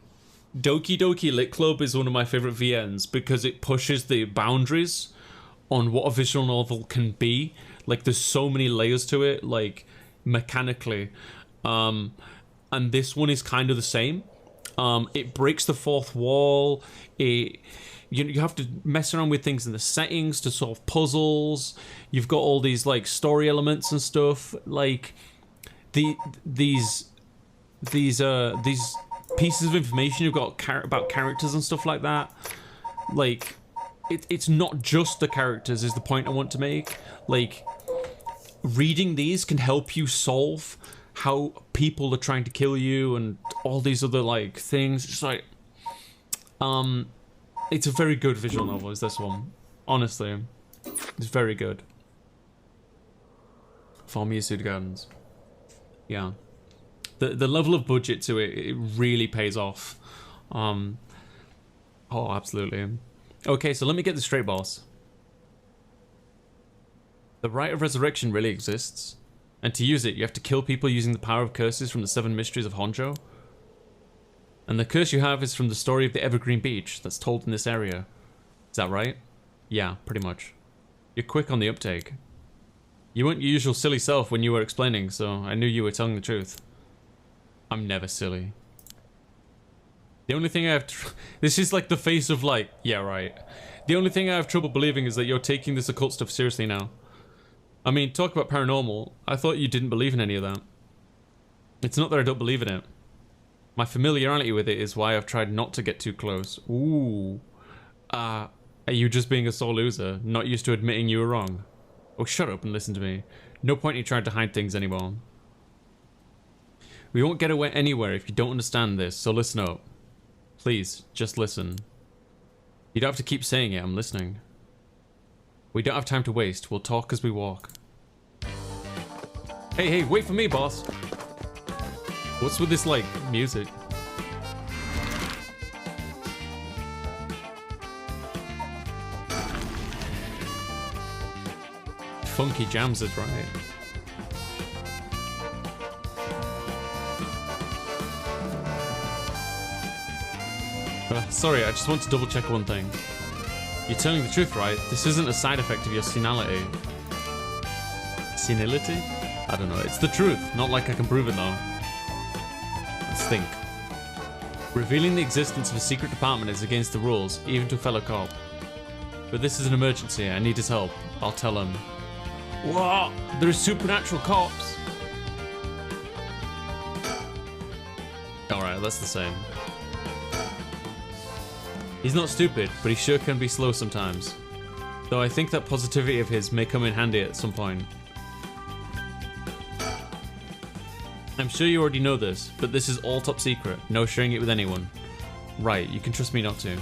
Doki Doki Lit Club is one of my favorite VNs because it pushes the boundaries on what a visual novel can be. Like there's so many layers to it, like mechanically, and this one is kind of the same. It breaks the fourth wall. You have to mess around with things in the settings to solve puzzles. You've got all these like story elements and stuff. Like these pieces of information you've got about characters and stuff like that. Like it's not just the characters is the point I want to make. Like reading these can help you solve how people are trying to kill you and all these other like things. It's like it's a very good visual novel, is this one. Honestly, it's very good. For Miyasuda Gardens. Yeah. The level of budget to it really pays off. Oh, absolutely. Okay, so let me get this straight, boss. The Rite of Resurrection really exists. And to use it, you have to kill people using the power of curses from the 7 Mysteries of Honjo. And the curse you have is from the story of the Evergreen Beach that's told in this area. Is that right? Yeah, pretty much. You're quick on the uptake. You weren't your usual silly self when you were explaining, so I knew you were telling the truth. I'm never silly. The only thing I have... This is like the face of like, yeah, right. The only thing I have trouble believing is that you're taking this occult stuff seriously now. I mean, talk about paranormal. I thought you didn't believe in any of that. It's not that I don't believe in it. My familiarity with it is why I've tried not to get too close. Ooh. Are you just being a sore loser, not used to admitting you were wrong? Oh, shut up and listen to me. No point in trying to hide things anymore. We won't get away anywhere if you don't understand this, so listen up. Please, just listen. You don't have to keep saying it, I'm listening. We don't have time to waste, we'll talk as we walk. Hey, wait for me, boss! What's with this, like, music? Funky jams is right. Sorry, I just want to double check one thing. You're telling the truth, right? This isn't a side effect of your senility. Senility? I don't know. It's the truth. Not like I can prove it, though. Let's think. Revealing the existence of a secret department is against the rules, even to a fellow cop. But this is an emergency. I need his help. I'll tell him. What? There are supernatural cops. Alright, that's the same. He's not stupid, but he sure can be slow sometimes. Though I think that positivity of his may come in handy at some point. I'm sure you already know this, but this is all top secret. No sharing it with anyone. Right, you can trust me not to.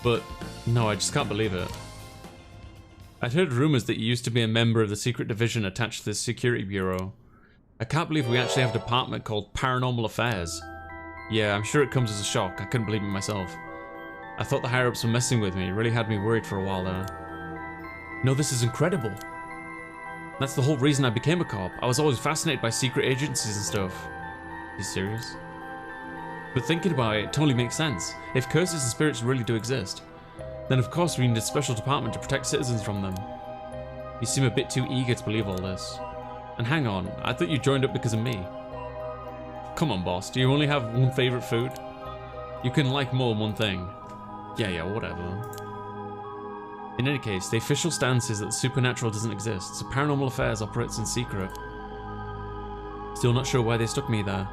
But, no, I just can't believe it. I'd heard rumors that you used to be a member of the secret division attached to the security bureau. I can't believe we actually have a department called Paranormal Affairs. Yeah, I'm sure it comes as a shock. I couldn't believe it myself. I thought the higher-ups were messing with me. It really had me worried for a while there. No, this is incredible. That's the whole reason I became a cop. I was always fascinated by secret agencies and stuff. Are you serious? But thinking about it, it totally makes sense. If curses and spirits really do exist, then of course we need a special department to protect citizens from them. You seem a bit too eager to believe all this. And hang on, I thought you joined up because of me. Come on, boss, do you only have one favorite food? You can like more than one thing. Yeah, whatever. In any case, the official stance is that the supernatural doesn't exist, so Paranormal Affairs operates in secret. Still not sure why they stuck me there.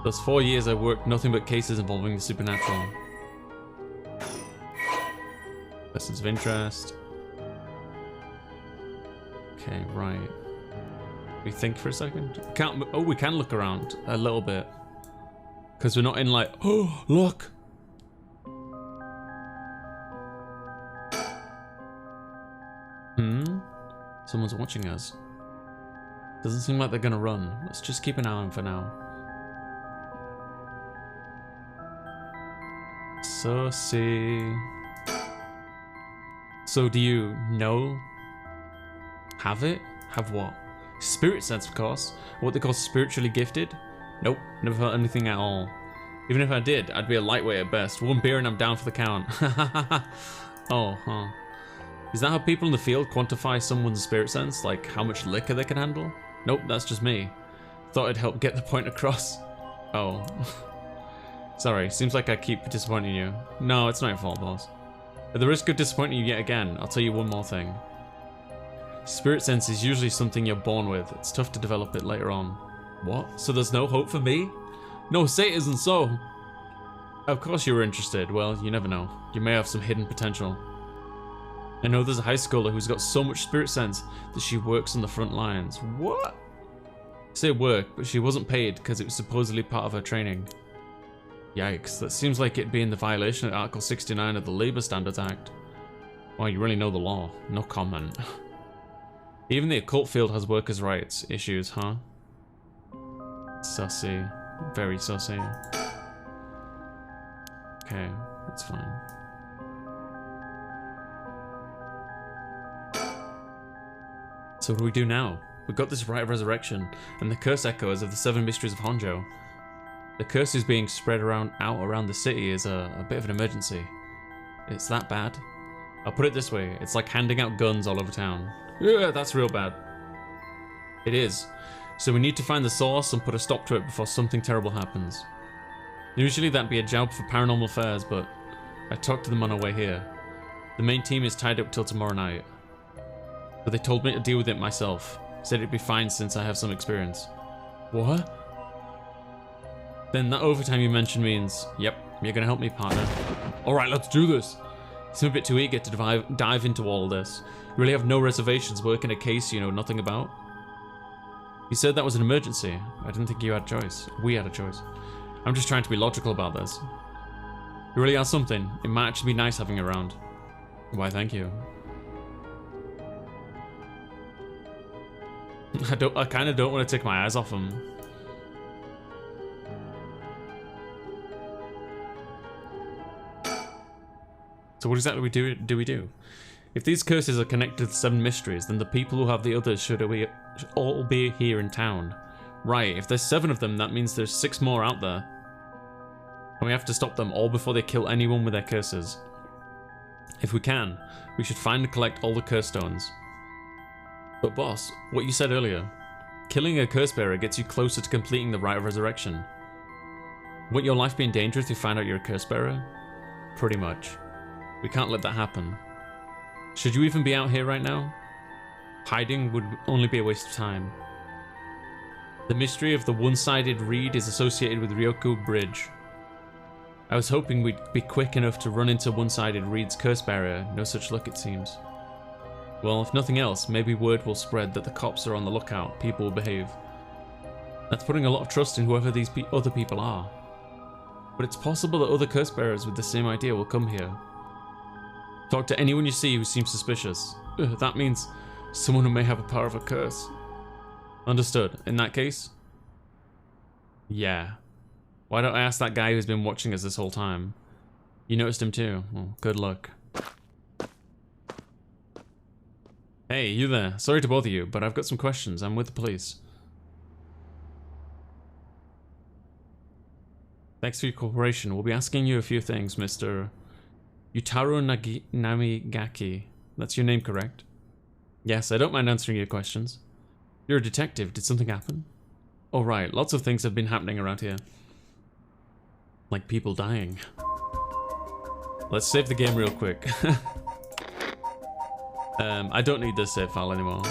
Those 4 years I worked nothing but cases involving the supernatural. Lessons of interest. Okay, right. We think for a second. We can look around a little bit. Because we're not in like, oh, look! Someone's watching us. Doesn't seem like they're gonna run. Let's just keep an eye on for now. So see. So do you know? Have it? Have what? Spirit sense, of course. What they call spiritually gifted? Nope, never felt anything at all. Even if I did, I'd be a lightweight at best. One beer and I'm down for the count. Oh, huh. Is that how people in the field quantify someone's spirit sense? Like how much liquor they can handle? Nope, that's just me. Thought it'd help get the point across. Oh. Sorry, seems like I keep disappointing you. No, it's not your fault, boss. At the risk of disappointing you yet again, I'll tell you one more thing. Spirit sense is usually something you're born with. It's tough to develop it later on. What? So there's no hope for me? No, say it isn't so. Of course you were interested. Well, you never know. You may have some hidden potential. I know there's a high schooler who's got so much spirit sense that she works on the front lines. What? I say work, but she wasn't paid because it was supposedly part of her training. Yikes, that seems like it'd be in the violation of Article 69 of the Labour Standards Act. Well, you really know the law. No comment. Even the occult field has workers' rights issues, huh? Sussy. Very sussy. Okay, that's fine. So what do we do now? We've got this rite of resurrection, and the curse echoes of the 7 mysteries of Honjo. The curse is being spread out around the city is a bit of an emergency. It's that bad. I'll put it this way, it's like handing out guns all over town. Yeah, that's real bad. It is. So we need to find the source and put a stop to it before something terrible happens. Usually that'd be a job for paranormal affairs, but I talked to them on our way here. The main team is tied up till tomorrow night. But they told me to deal with it myself. Said it'd be fine since I have some experience. What? Then that overtime you mentioned means, yep, you're gonna help me, partner. Alright, let's do this. I'm a bit too eager to dive into all this. You really have no reservations working a case you know nothing about? You said that was an emergency. I didn't think you had a choice. We had a choice. I'm just trying to be logical about this. You really are something. It might actually be nice having you around. Why, thank you. I kind of don't want to take my eyes off him. So what exactly do we do? If these curses are connected to the 7 mysteries, then the people who have the others should all be here in town. Right, if there's 7 of them, that means there's 6 more out there. And we have to stop them all before they kill anyone with their curses. If we can, we should find and collect all the curse stones. But boss, what you said earlier, killing a curse bearer gets you closer to completing the rite of resurrection. Won't your life be in danger if you find out you're a curse bearer? Pretty much. We can't let that happen. Should you even be out here right now? Hiding would only be a waste of time. The mystery of the one-sided reed is associated with Ryoku Bridge. I was hoping we'd be quick enough to run into one-sided reed's curse bearer. No such luck, it seems. Well, if nothing else, maybe word will spread that the cops are on the lookout. People will behave. That's putting a lot of trust in whoever these other people are. But it's possible that other curse bearers with the same idea will come here. Talk to anyone you see who seems suspicious. That means someone who may have a power of a curse. Understood. In that case? Yeah. Why don't I ask that guy who's been watching us this whole time? You noticed him too. Well, good luck. Hey, you there. Sorry to bother you, but I've got some questions. I'm with the police. Thanks for your cooperation. We'll be asking you a few things, Mr. Yutaro Namigaki. That's your name, correct? Yes, I don't mind answering your questions. You're a detective. Did something happen? Oh, right. Lots of things have been happening around here. Like people dying. Let's save the game real quick. I don't need this save file anymore.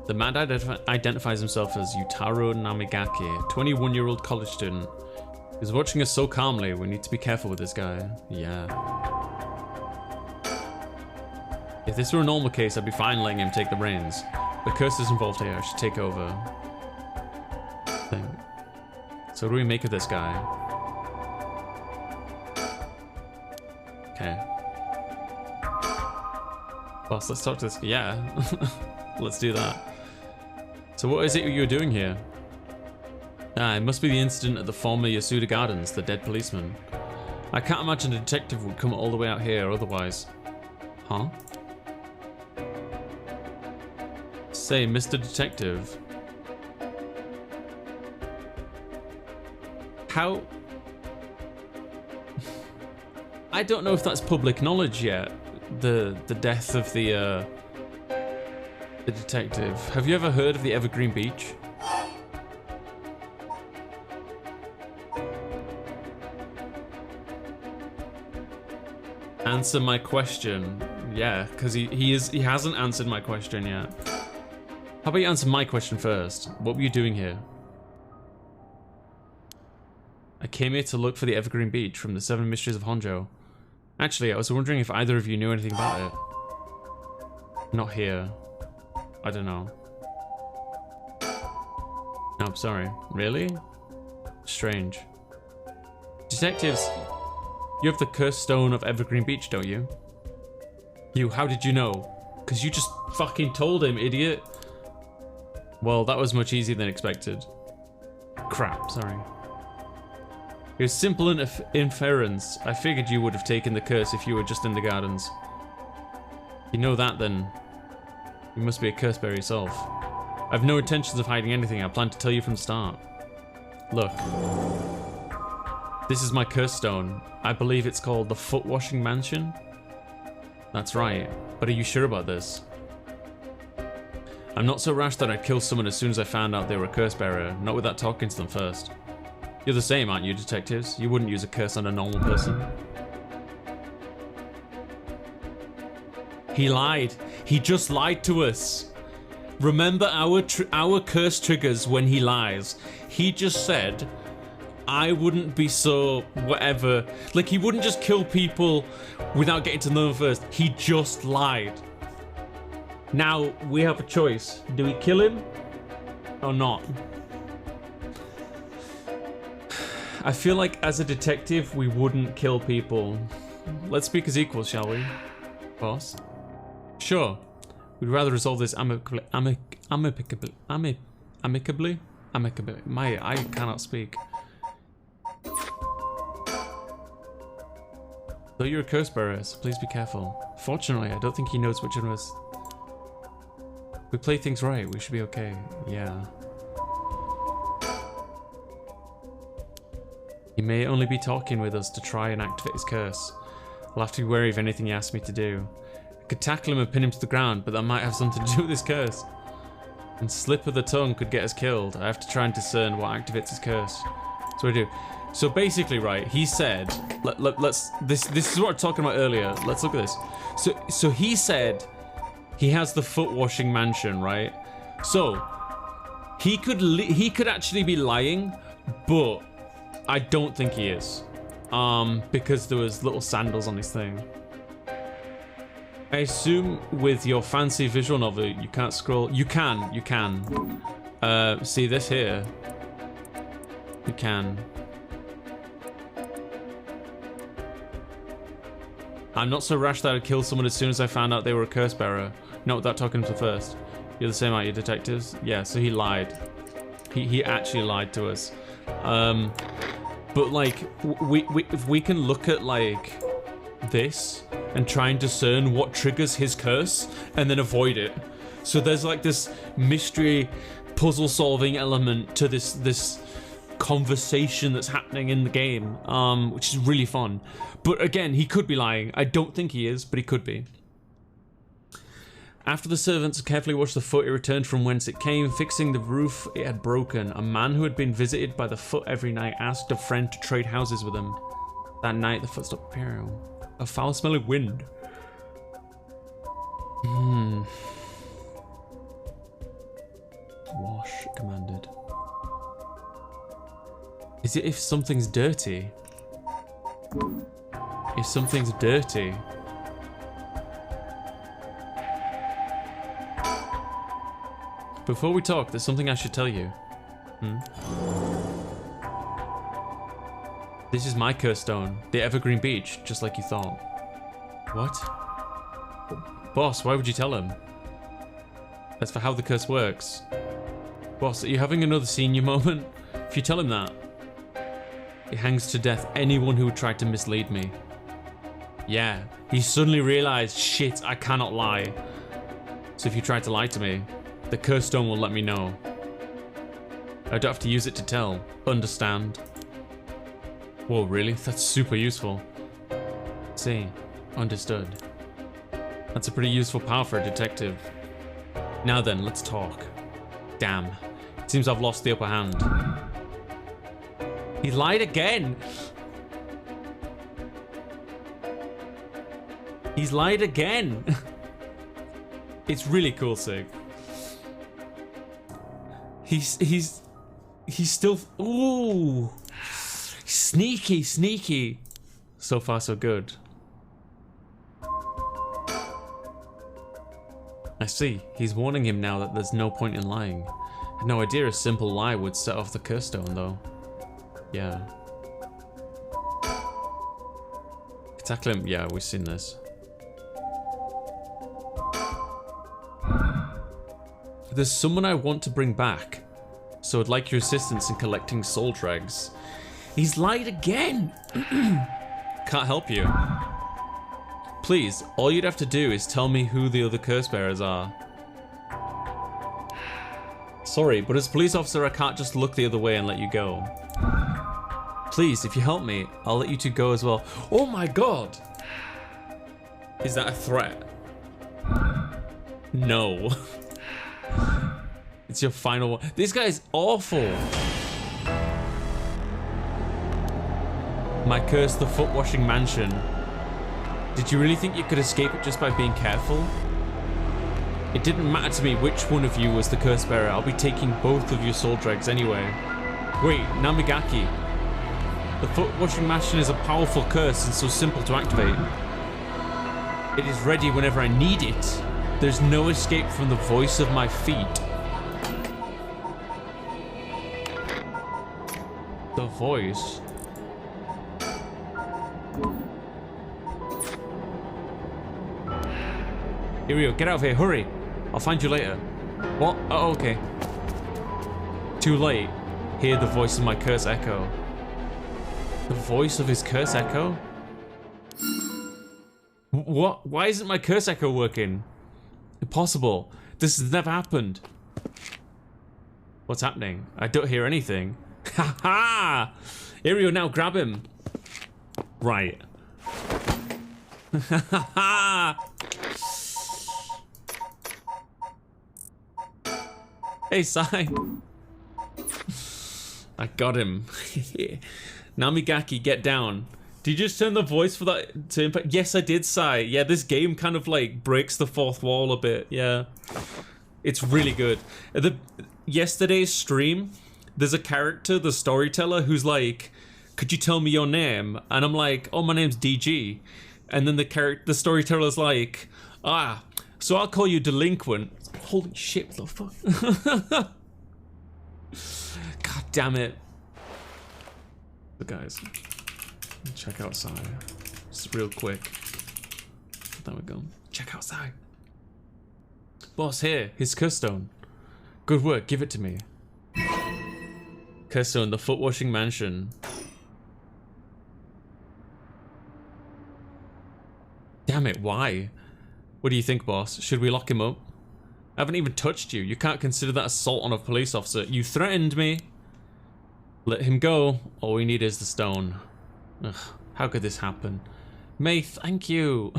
The man identifies himself as Yutaro Namigaki, a 21-year-old college student. He's watching us so calmly, we need to be careful with this guy. Yeah. If this were a normal case, I'd be fine letting him take the reins. The curse is involved here, I should take over. So what do we make of this guy? Okay. Boss, let's talk to this guy. Yeah. Let's do that. So what is it you're doing here? Ah, it must be the incident at the former Yasuda Gardens, the dead policeman. I can't imagine a detective would come all the way out here otherwise. Huh? Say, Mr. Detective. How? I don't know if that's public knowledge yet. The death of the detective. Have you ever heard of the Evergreen Beach? Answer my question. Yeah, because he hasn't answered my question yet. How about you answer my question first? What were you doing here? I came here to look for the Evergreen Beach from the 7 Mysteries of Honjo. Actually, I was wondering if either of you knew anything about it. Not here. I don't know. No, I'm sorry. Really? Strange. Detectives, you have the cursed stone of Evergreen Beach, don't you? You, how did you know? Because you just fucking told him, idiot. Well, that was much easier than expected. Crap, sorry. It was simple inference. I figured you would have taken the curse if you were just in the gardens. You know that, then. You must be a curse bearer yourself. I have no intentions of hiding anything. I plan to tell you from the start. Look. This is my curse stone. I believe it's called the Foot Washing Mansion. That's right. But are you sure about this? I'm not so rash that I'd kill someone as soon as I found out they were a curse bearer, not without talking to them first. You're the same, aren't you, detectives? You wouldn't use a curse on a normal person. He lied. He just lied to us. Remember our curse triggers when he lies. He just said, I wouldn't be so whatever. Like, he wouldn't just kill people without getting to know them first. He just lied. Now, we have a choice. Do we kill him or not? I feel like as a detective, we wouldn't kill people. Let's speak as equals, shall we? Boss? Sure. We'd rather resolve this amicably. Amicably? I cannot speak. Though you're a curse bearer, so please be careful. Fortunately, I don't think he knows which one of us. If we play things right, we should be okay. Yeah. He may only be talking with us to try and activate his curse. I'll have to be wary of anything he asks me to do. I could tackle him and pin him to the ground, but that might have something to do with his curse. And slip of the tongue could get us killed. I have to try and discern what activates his curse. So I do. So basically, right, he said, this is what I was talking about earlier. Let's look at this. So he said he has the foot washing mansion, right? So he could actually be lying, but I don't think he is. Because there was little sandals on his thing. I assume with your fancy visual novel, you can't scroll. You can. See this here? You can. I'm not so rash that I'd kill someone as soon as I found out they were a curse bearer. Not without talking to them first. You're the same, aren't you, detectives? Yeah, so he lied. He actually lied to us. But like, if we can look at like this and try and discern what triggers his curse and then avoid it. So there's like this mystery puzzle solving element to this conversation that's happening in the game, which is really fun. But again, he could be lying. I don't think he is, but he could be. After the servants carefully washed the foot, it returned from whence it came, fixing the roof it had broken. A man who had been visited by the foot every night asked a friend to trade houses with him. That night, the foot stopped appearing. A foul-smelling wind. Wash commanded. Is it if something's dirty? If something's dirty. Before we talk, there's something I should tell you. This is my curse stone, the Evergreen Beach, just like you thought. What? Boss, why would you tell him? As for how the curse works, Boss, are you having another senior moment? If you tell him that, he hangs to death anyone who would try to mislead me. Yeah, he suddenly realized, shit, I cannot lie. So if you try to lie to me, the curse stone will let me know. I don't have to use it to tell. Understand? Whoa, really? That's super useful. See, understood. That's a pretty useful power for a detective. Now then, let's talk. Damn. It seems I've lost the upper hand. He lied again! He's lied again! It's really cool, Sig. He's still... Ooh! Sneaky, sneaky. So far, so good. I see. He's warning him now that there's no point in lying. I had no idea a simple lie would set off the curse stone, though. Yeah. Tackle him. Yeah, we've seen this. There's someone I want to bring back, so I'd like your assistance in collecting soul dregs. He's lied again! Can't help you. Please, all you'd have to do is tell me who the other curse bearers are. Sorry, but as police officer I can't just look the other way and let you go. Please, if you help me, I'll let you two go as well. Oh my god! Is that a threat? No. It's your final one. This guy's awful. My curse, the foot washing mansion. Did you really think you could escape it just by being careful? It didn't matter to me which one of you was the curse bearer. I'll be taking both of your soul dregs anyway. Wait, Namigaki. The foot washing mansion is a powerful curse and so simple to activate. It is ready whenever I need it. There's no escape from the voice of my feet. The voice? Here we go, get out of here, hurry! I'll find you later. What? Oh, okay. Too late. Hear the voice of my curse echo. The voice of his curse echo? What? Why isn't my curse echo working? Impossible. This has never happened. What's happening? I don't hear anything. Ha ha! Here we go, now grab him. Right. Ha ha ha! Hey, Sai. I got him. Namigaki, get down. Did you just turn the voice for that to impact? Yes, I did, Sai. Yeah, this game kind of like breaks the fourth wall a bit. Yeah. It's really good. Yesterday's stream, there's a character, the storyteller, who's like, could you tell me your name? And I'm like, oh, my name's DG. And then the storyteller's like, so I'll call you Delinquent. Holy shit, what the fuck? God damn it. But guys, check outside. Just real quick. There we go. Check outside. Boss, here, his curse stone. Good work, give it to me. Curse stone, the foot washing mansion. Damn it, why? What do you think, boss? Should we lock him up? I haven't even touched you. You can't consider that assault on a police officer. You threatened me. Let him go. All we need is the stone. Ugh, how could this happen? May, thank you.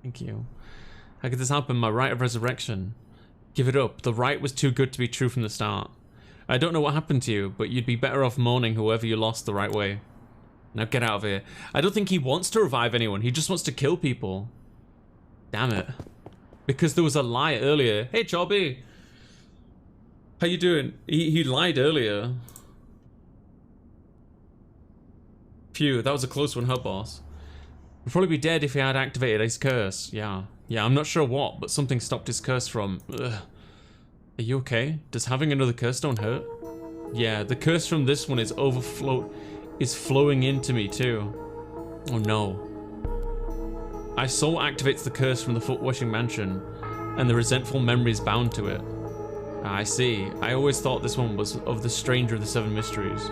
Thank you. How could this happen? My right of resurrection. Give it up. The right was too good to be true from the start. I don't know what happened to you, but you'd be better off mourning whoever you lost the right way. Now get out of here. I don't think he wants to revive anyone. He just wants to kill people. Damn it. Because there was a lie earlier. Hey, Chobby. How you doing? He lied earlier. Phew, that was a close one, huh, boss? He'd probably be dead if he had activated his curse. Yeah, I'm not sure what, but something stopped his curse from... Ugh. Are you okay? Does having another curse stone hurt? Yeah, the curse from this one is flowing into me too. Oh no. I saw what activates the curse from the foot washing mansion, and the resentful memories bound to it. I see. I always thought this one was of the Stranger of the Seven Mysteries.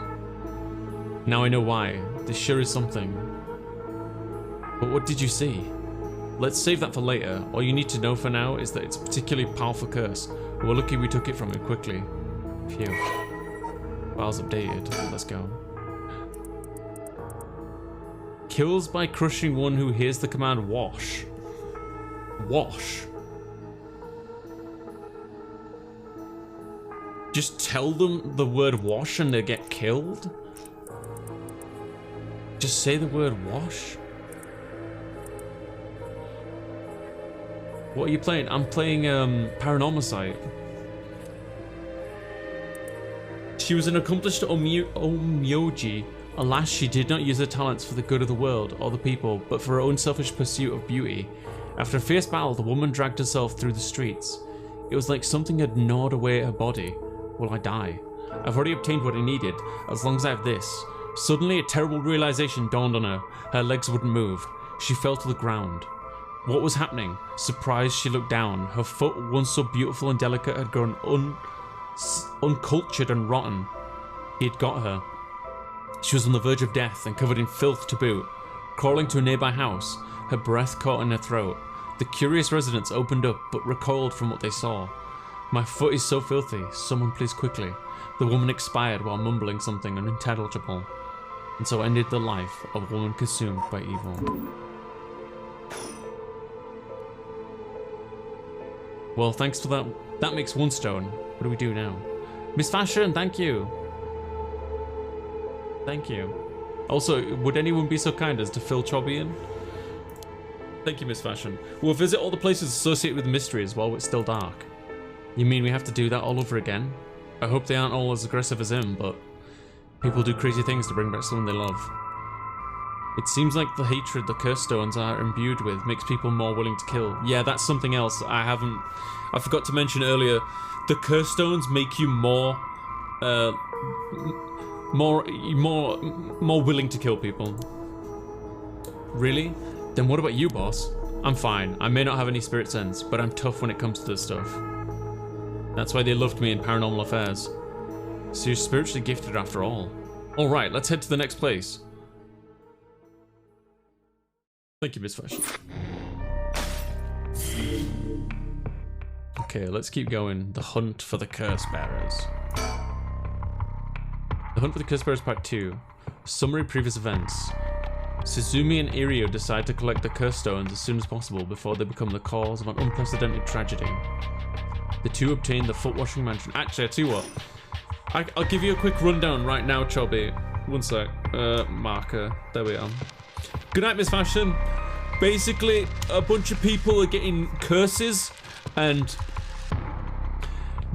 Now I know why. This sure is something. But what did you see? Let's save that for later. All you need to know for now is that it's a particularly powerful curse. We're lucky we took it from him quickly. Phew. Files updated. Let's go. Kills by crushing one who hears the command wash. Wash. Just tell them the word wash and they get killed? Just say the word wash? What are you playing? I'm playing Paranormasight. She was an accomplished omyoji. Alas, she did not use her talents for the good of the world or the people, but for her own selfish pursuit of beauty. After a fierce battle, the woman dragged herself through the streets. It was like something had gnawed away at her body. Will I die? I've already obtained what I needed, as long as I have this. Suddenly, a terrible realization dawned on her. Her legs wouldn't move. She fell to the ground. What was happening? Surprised, she looked down. Her foot, once so beautiful and delicate, had grown uncultured and rotten. He had got her. She was on the verge of death and covered in filth to boot. Crawling to a nearby house, her breath caught in her throat. The curious residents opened up, but recoiled from what they saw. My foot is so filthy. Someone please quickly. The woman expired while mumbling something unintelligible, and so ended the life of a woman consumed by evil. Well, thanks for that. That makes one stone. What do we do now? Miss Fashion, thank you. Thank you. Also, would anyone be so kind as to fill Chobby in? Thank you, Miss Fashion. We'll visit all the places associated with mysteries while it's still dark. You mean we have to do that all over again? I hope they aren't all as aggressive as him, but people do crazy things to bring back someone they love. It seems like the hatred the curse stones are imbued with makes people more willing to kill. Yeah, that's something else I forgot to mention earlier. The curse stones make you more willing to kill people. Really? Then what about you, boss? I'm fine. I may not have any spirit sense, but I'm tough when it comes to this stuff. That's why they loved me in Paranormal Affairs. So you're spiritually gifted after all. Alright, let's head to the next place. Thank you, Miss Fashion. Okay, let's keep going. The Hunt for the Curse Bearers. The Hunt for the Curse Bearers Part 2. Summary previous events. Suzumi and Irio decide to collect the curse stones as soon as possible before they become the cause of an unprecedented tragedy. The two obtain the foot washing mansion. Actually, I tell you what. I'll give you a quick rundown right now, Chobby. One sec. Marker. There we are. Good night, Miss Fashion. Basically, a bunch of people are getting curses, and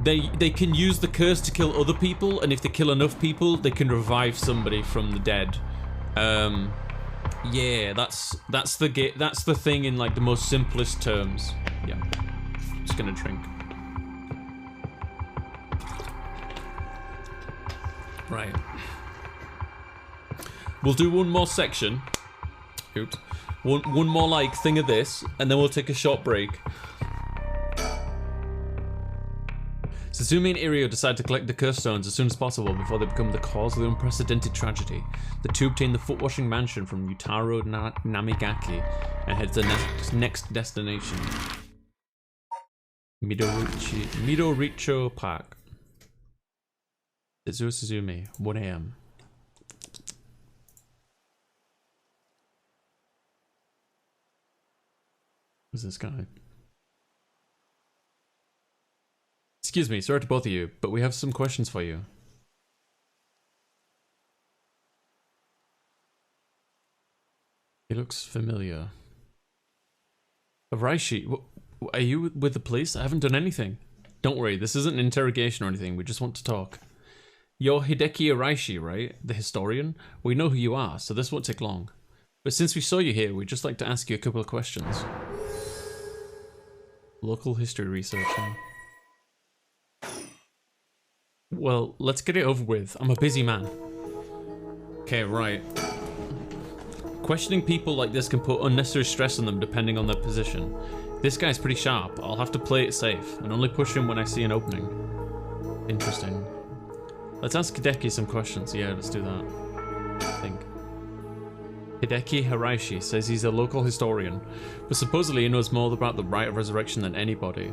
they can use the curse to kill other people, and if they kill enough people, they can revive somebody from the dead. Yeah, that's the thing in like the most simplest terms. Yeah, just gonna drink. Right. We'll do one more section. Oops. One more like thing of this, and then we'll take a short break. Suzumi and Irio decide to collect the curse stones as soon as possible before they become the cause of the unprecedented tragedy. The two obtain the foot washing mansion from Yutaro Namigaki and head to the next destination. Midoricho Park. Tetsuo Suzumi, 1 AM. Who's this guy? Excuse me, sorry to bother you, but we have some questions for you. He looks familiar. Araishi, are you with the police? I haven't done anything. Don't worry, this isn't an interrogation or anything, we just want to talk. You're Hideki Araishi, right? The historian? We know who you are, so this won't take long. But since we saw you here, we'd just like to ask you a couple of questions. Local history researcher. Well, let's get it over with. I'm a busy man. Okay, right. Questioning people like this can put unnecessary stress on them depending on their position. This guy's pretty sharp. I'll have to play it safe and only push him when I see an opening. Interesting. Let's ask Hideki some questions. Yeah, let's do that. I think. Hideki Hiraishi says he's a local historian, but supposedly he knows more about the rite of resurrection than anybody.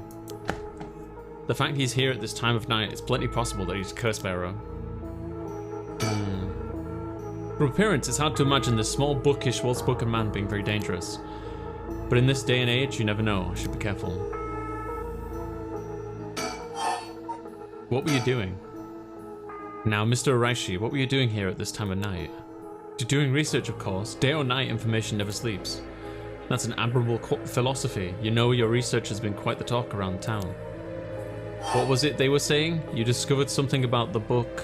The fact he's here at this time of night, it's plenty possible that he's a curse bearer. From appearance, it's hard to imagine this small, bookish, well-spoken man being very dangerous. But in this day and age, you never know. I should be careful. What were you doing? Now, Mr. Hiraishi, what were you doing here at this time of night? You're doing research, of course. Day or night, information never sleeps. That's an admirable philosophy. You know your research has been quite the talk around town. What was it they were saying? You discovered something about the book...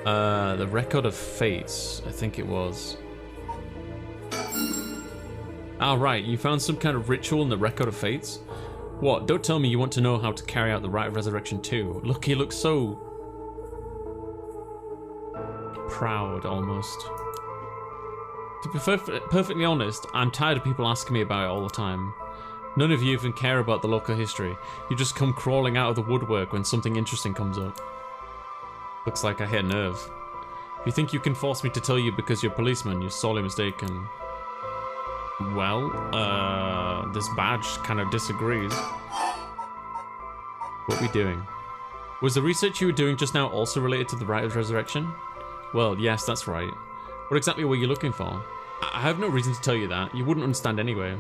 the Record of Fates, I think it was. Ah, right, you found some kind of ritual in the Record of Fates? What, don't tell me you want to know how to carry out the Rite of Resurrection too. Look, he looks so... proud, almost. To be perfectly honest, I'm tired of people asking me about it all the time. None of you even care about the local history. You just come crawling out of the woodwork when something interesting comes up. Looks like I hit a nerve. If you think you can force me to tell you because you're a policeman, you're sorely mistaken. Well, this badge kind of disagrees. What are we doing? Was the research you were doing just now also related to the Rite of Resurrection? Well, yes, that's right. What exactly were you looking for? I have no reason to tell you that. You wouldn't understand anyway.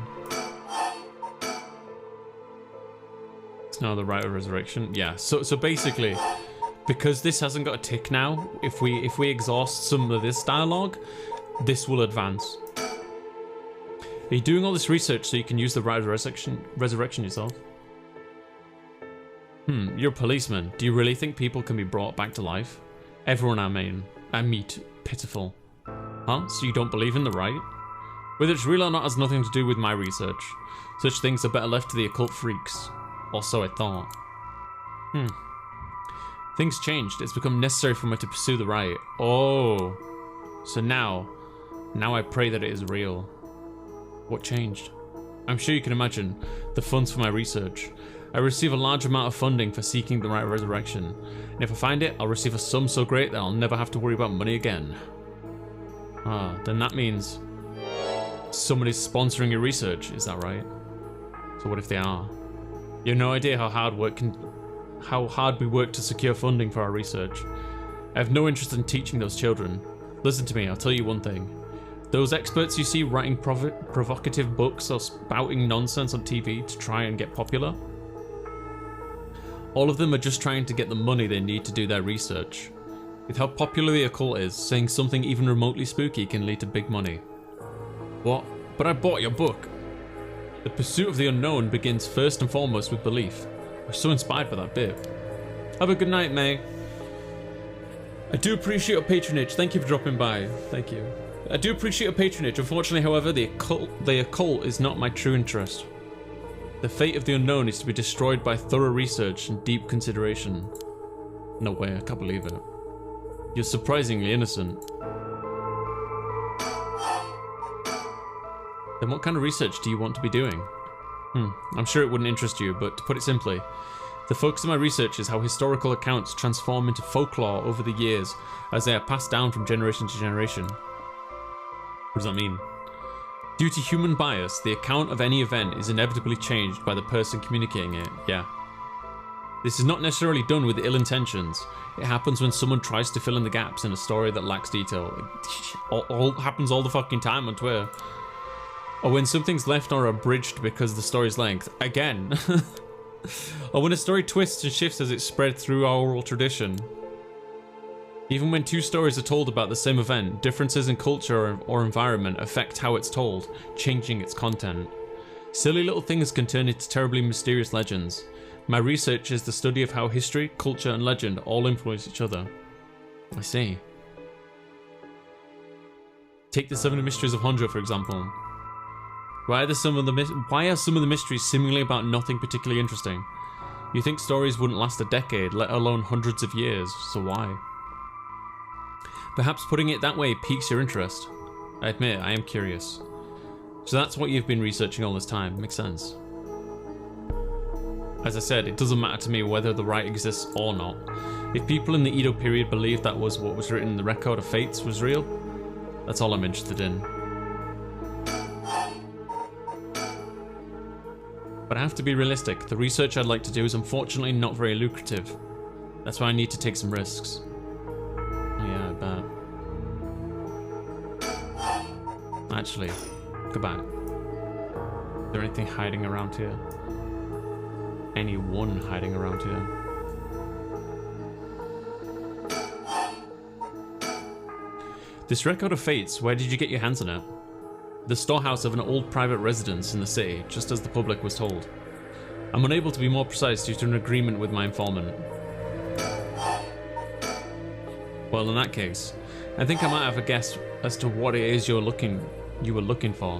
It's now the Rite of Resurrection. Yeah, so basically... because this hasn't got a tick now, if we exhaust some of this dialogue, this will advance. Are you doing all this research so you can use the Rite of Resurrection yourself? You're a policeman. Do you really think people can be brought back to life? Everyone I meet, pitiful. Huh? So you don't believe in the Rite? Whether it's real or not has nothing to do with my research. Such things are better left to the occult freaks. Or so I thought. Things changed. It's become necessary for me to pursue the Rite. Oh. So now I pray that it is real. What changed? I'm sure you can imagine. The funds for my research. I receive a large amount of funding for seeking the Rite of Resurrection. And if I find it, I'll receive a sum so great that I'll never have to worry about money again. Ah, then that means someone is sponsoring your research, is that right? So what if they are? You have no idea how hard we work to secure funding for our research. I have no interest in teaching those children. Listen to me, I'll tell you one thing. Those experts you see writing provocative books or spouting nonsense on TV to try and get popular, all of them are just trying to get the money they need to do their research. With how popular the occult is, saying something even remotely spooky can lead to big money. What? But I bought your book. The pursuit of the unknown begins first and foremost with belief. I'm so inspired by that bit. Have a good night, May. I do appreciate your patronage. Thank you for dropping by. Thank you. I do appreciate your patronage. Unfortunately, however, the occult is not my true interest. The fate of the unknown is to be destroyed by thorough research and deep consideration. No way, I can't believe it. You're surprisingly innocent. Then what kind of research do you want to be doing? I'm sure it wouldn't interest you, but to put it simply, the focus of my research is how historical accounts transform into folklore over the years as they are passed down from generation to generation. What does that mean? Due to human bias, the account of any event is inevitably changed by the person communicating it, yeah. This is not necessarily done with ill intentions. It happens when someone tries to fill in the gaps in a story that lacks detail. It happens all the fucking time on Twitter. Or when something's left or abridged because of the story's length. Again. Or when a story twists and shifts as it spread through our oral tradition. Even when two stories are told about the same event, differences in culture or environment affect how it's told, changing its content. Silly little things can turn into terribly mysterious legends. My research is the study of how history, culture, and legend all influence each other. I see. Take the 7 Mysteries of Honjo, for example. Why are some of the mysteries seemingly about nothing particularly interesting? You think stories wouldn't last a decade, let alone hundreds of years, so why? Perhaps putting it that way piques your interest. I admit, I am curious. So that's what you've been researching all this time, makes sense. As I said, it doesn't matter to me whether the Rite exists or not. If people in the Edo period believed that was what was written in the Record of Fates was real, that's all I'm interested in. But I have to be realistic. The research I'd like to do is unfortunately not very lucrative. That's why I need to take some risks. Yeah, I bet. Actually, go back. Is there anything hiding around here? Anyone hiding around here? This Record of Fates, where did you get your hands on it? The storehouse of an old private residence in the city, just as the public was told. I'm unable to be more precise due to an agreement with my informant. Well, in that case, I think I might have a guess as to what it is you were looking for.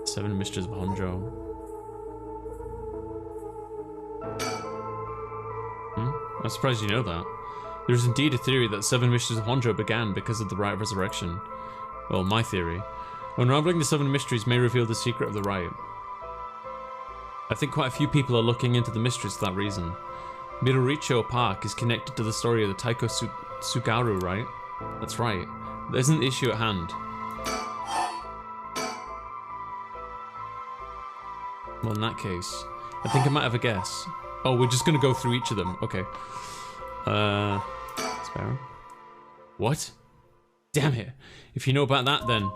Seven Mysteries of Honjo. I'm surprised you know that. There is indeed a theory that Seven Mysteries of Honjo began because of the Rite of Resurrection. Well, my theory. Unraveling the Seven Mysteries may reveal the secret of the Rite. I think quite a few people are looking into the mysteries for that reason. Midoricho Park is connected to the story of the Taiko Sugaru, right? That's right. That isn't the issue at hand. Well, in that case, I think I might have a guess. Oh, we're just gonna go through each of them. Okay. Sparrow? What? Damn it. If you know about that, then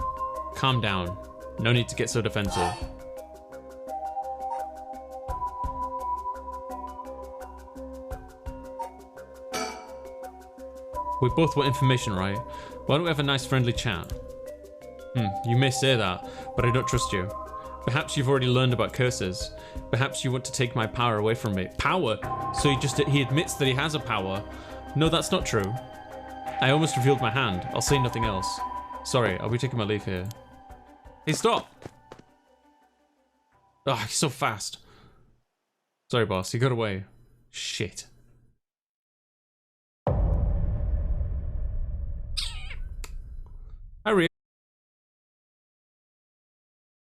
calm down. No need to get so defensive. We both want information, right? Why don't we have a nice friendly chat? You may say that, but I don't trust you. Perhaps you've already learned about curses. Perhaps you want to take my power away from me. Power? So he admits that he has a power. No, that's not true. I almost revealed my hand. I'll say nothing else. Sorry, I'll be taking my leave here. Hey, stop! Oh, he's so fast. Sorry, boss, he got away. Shit.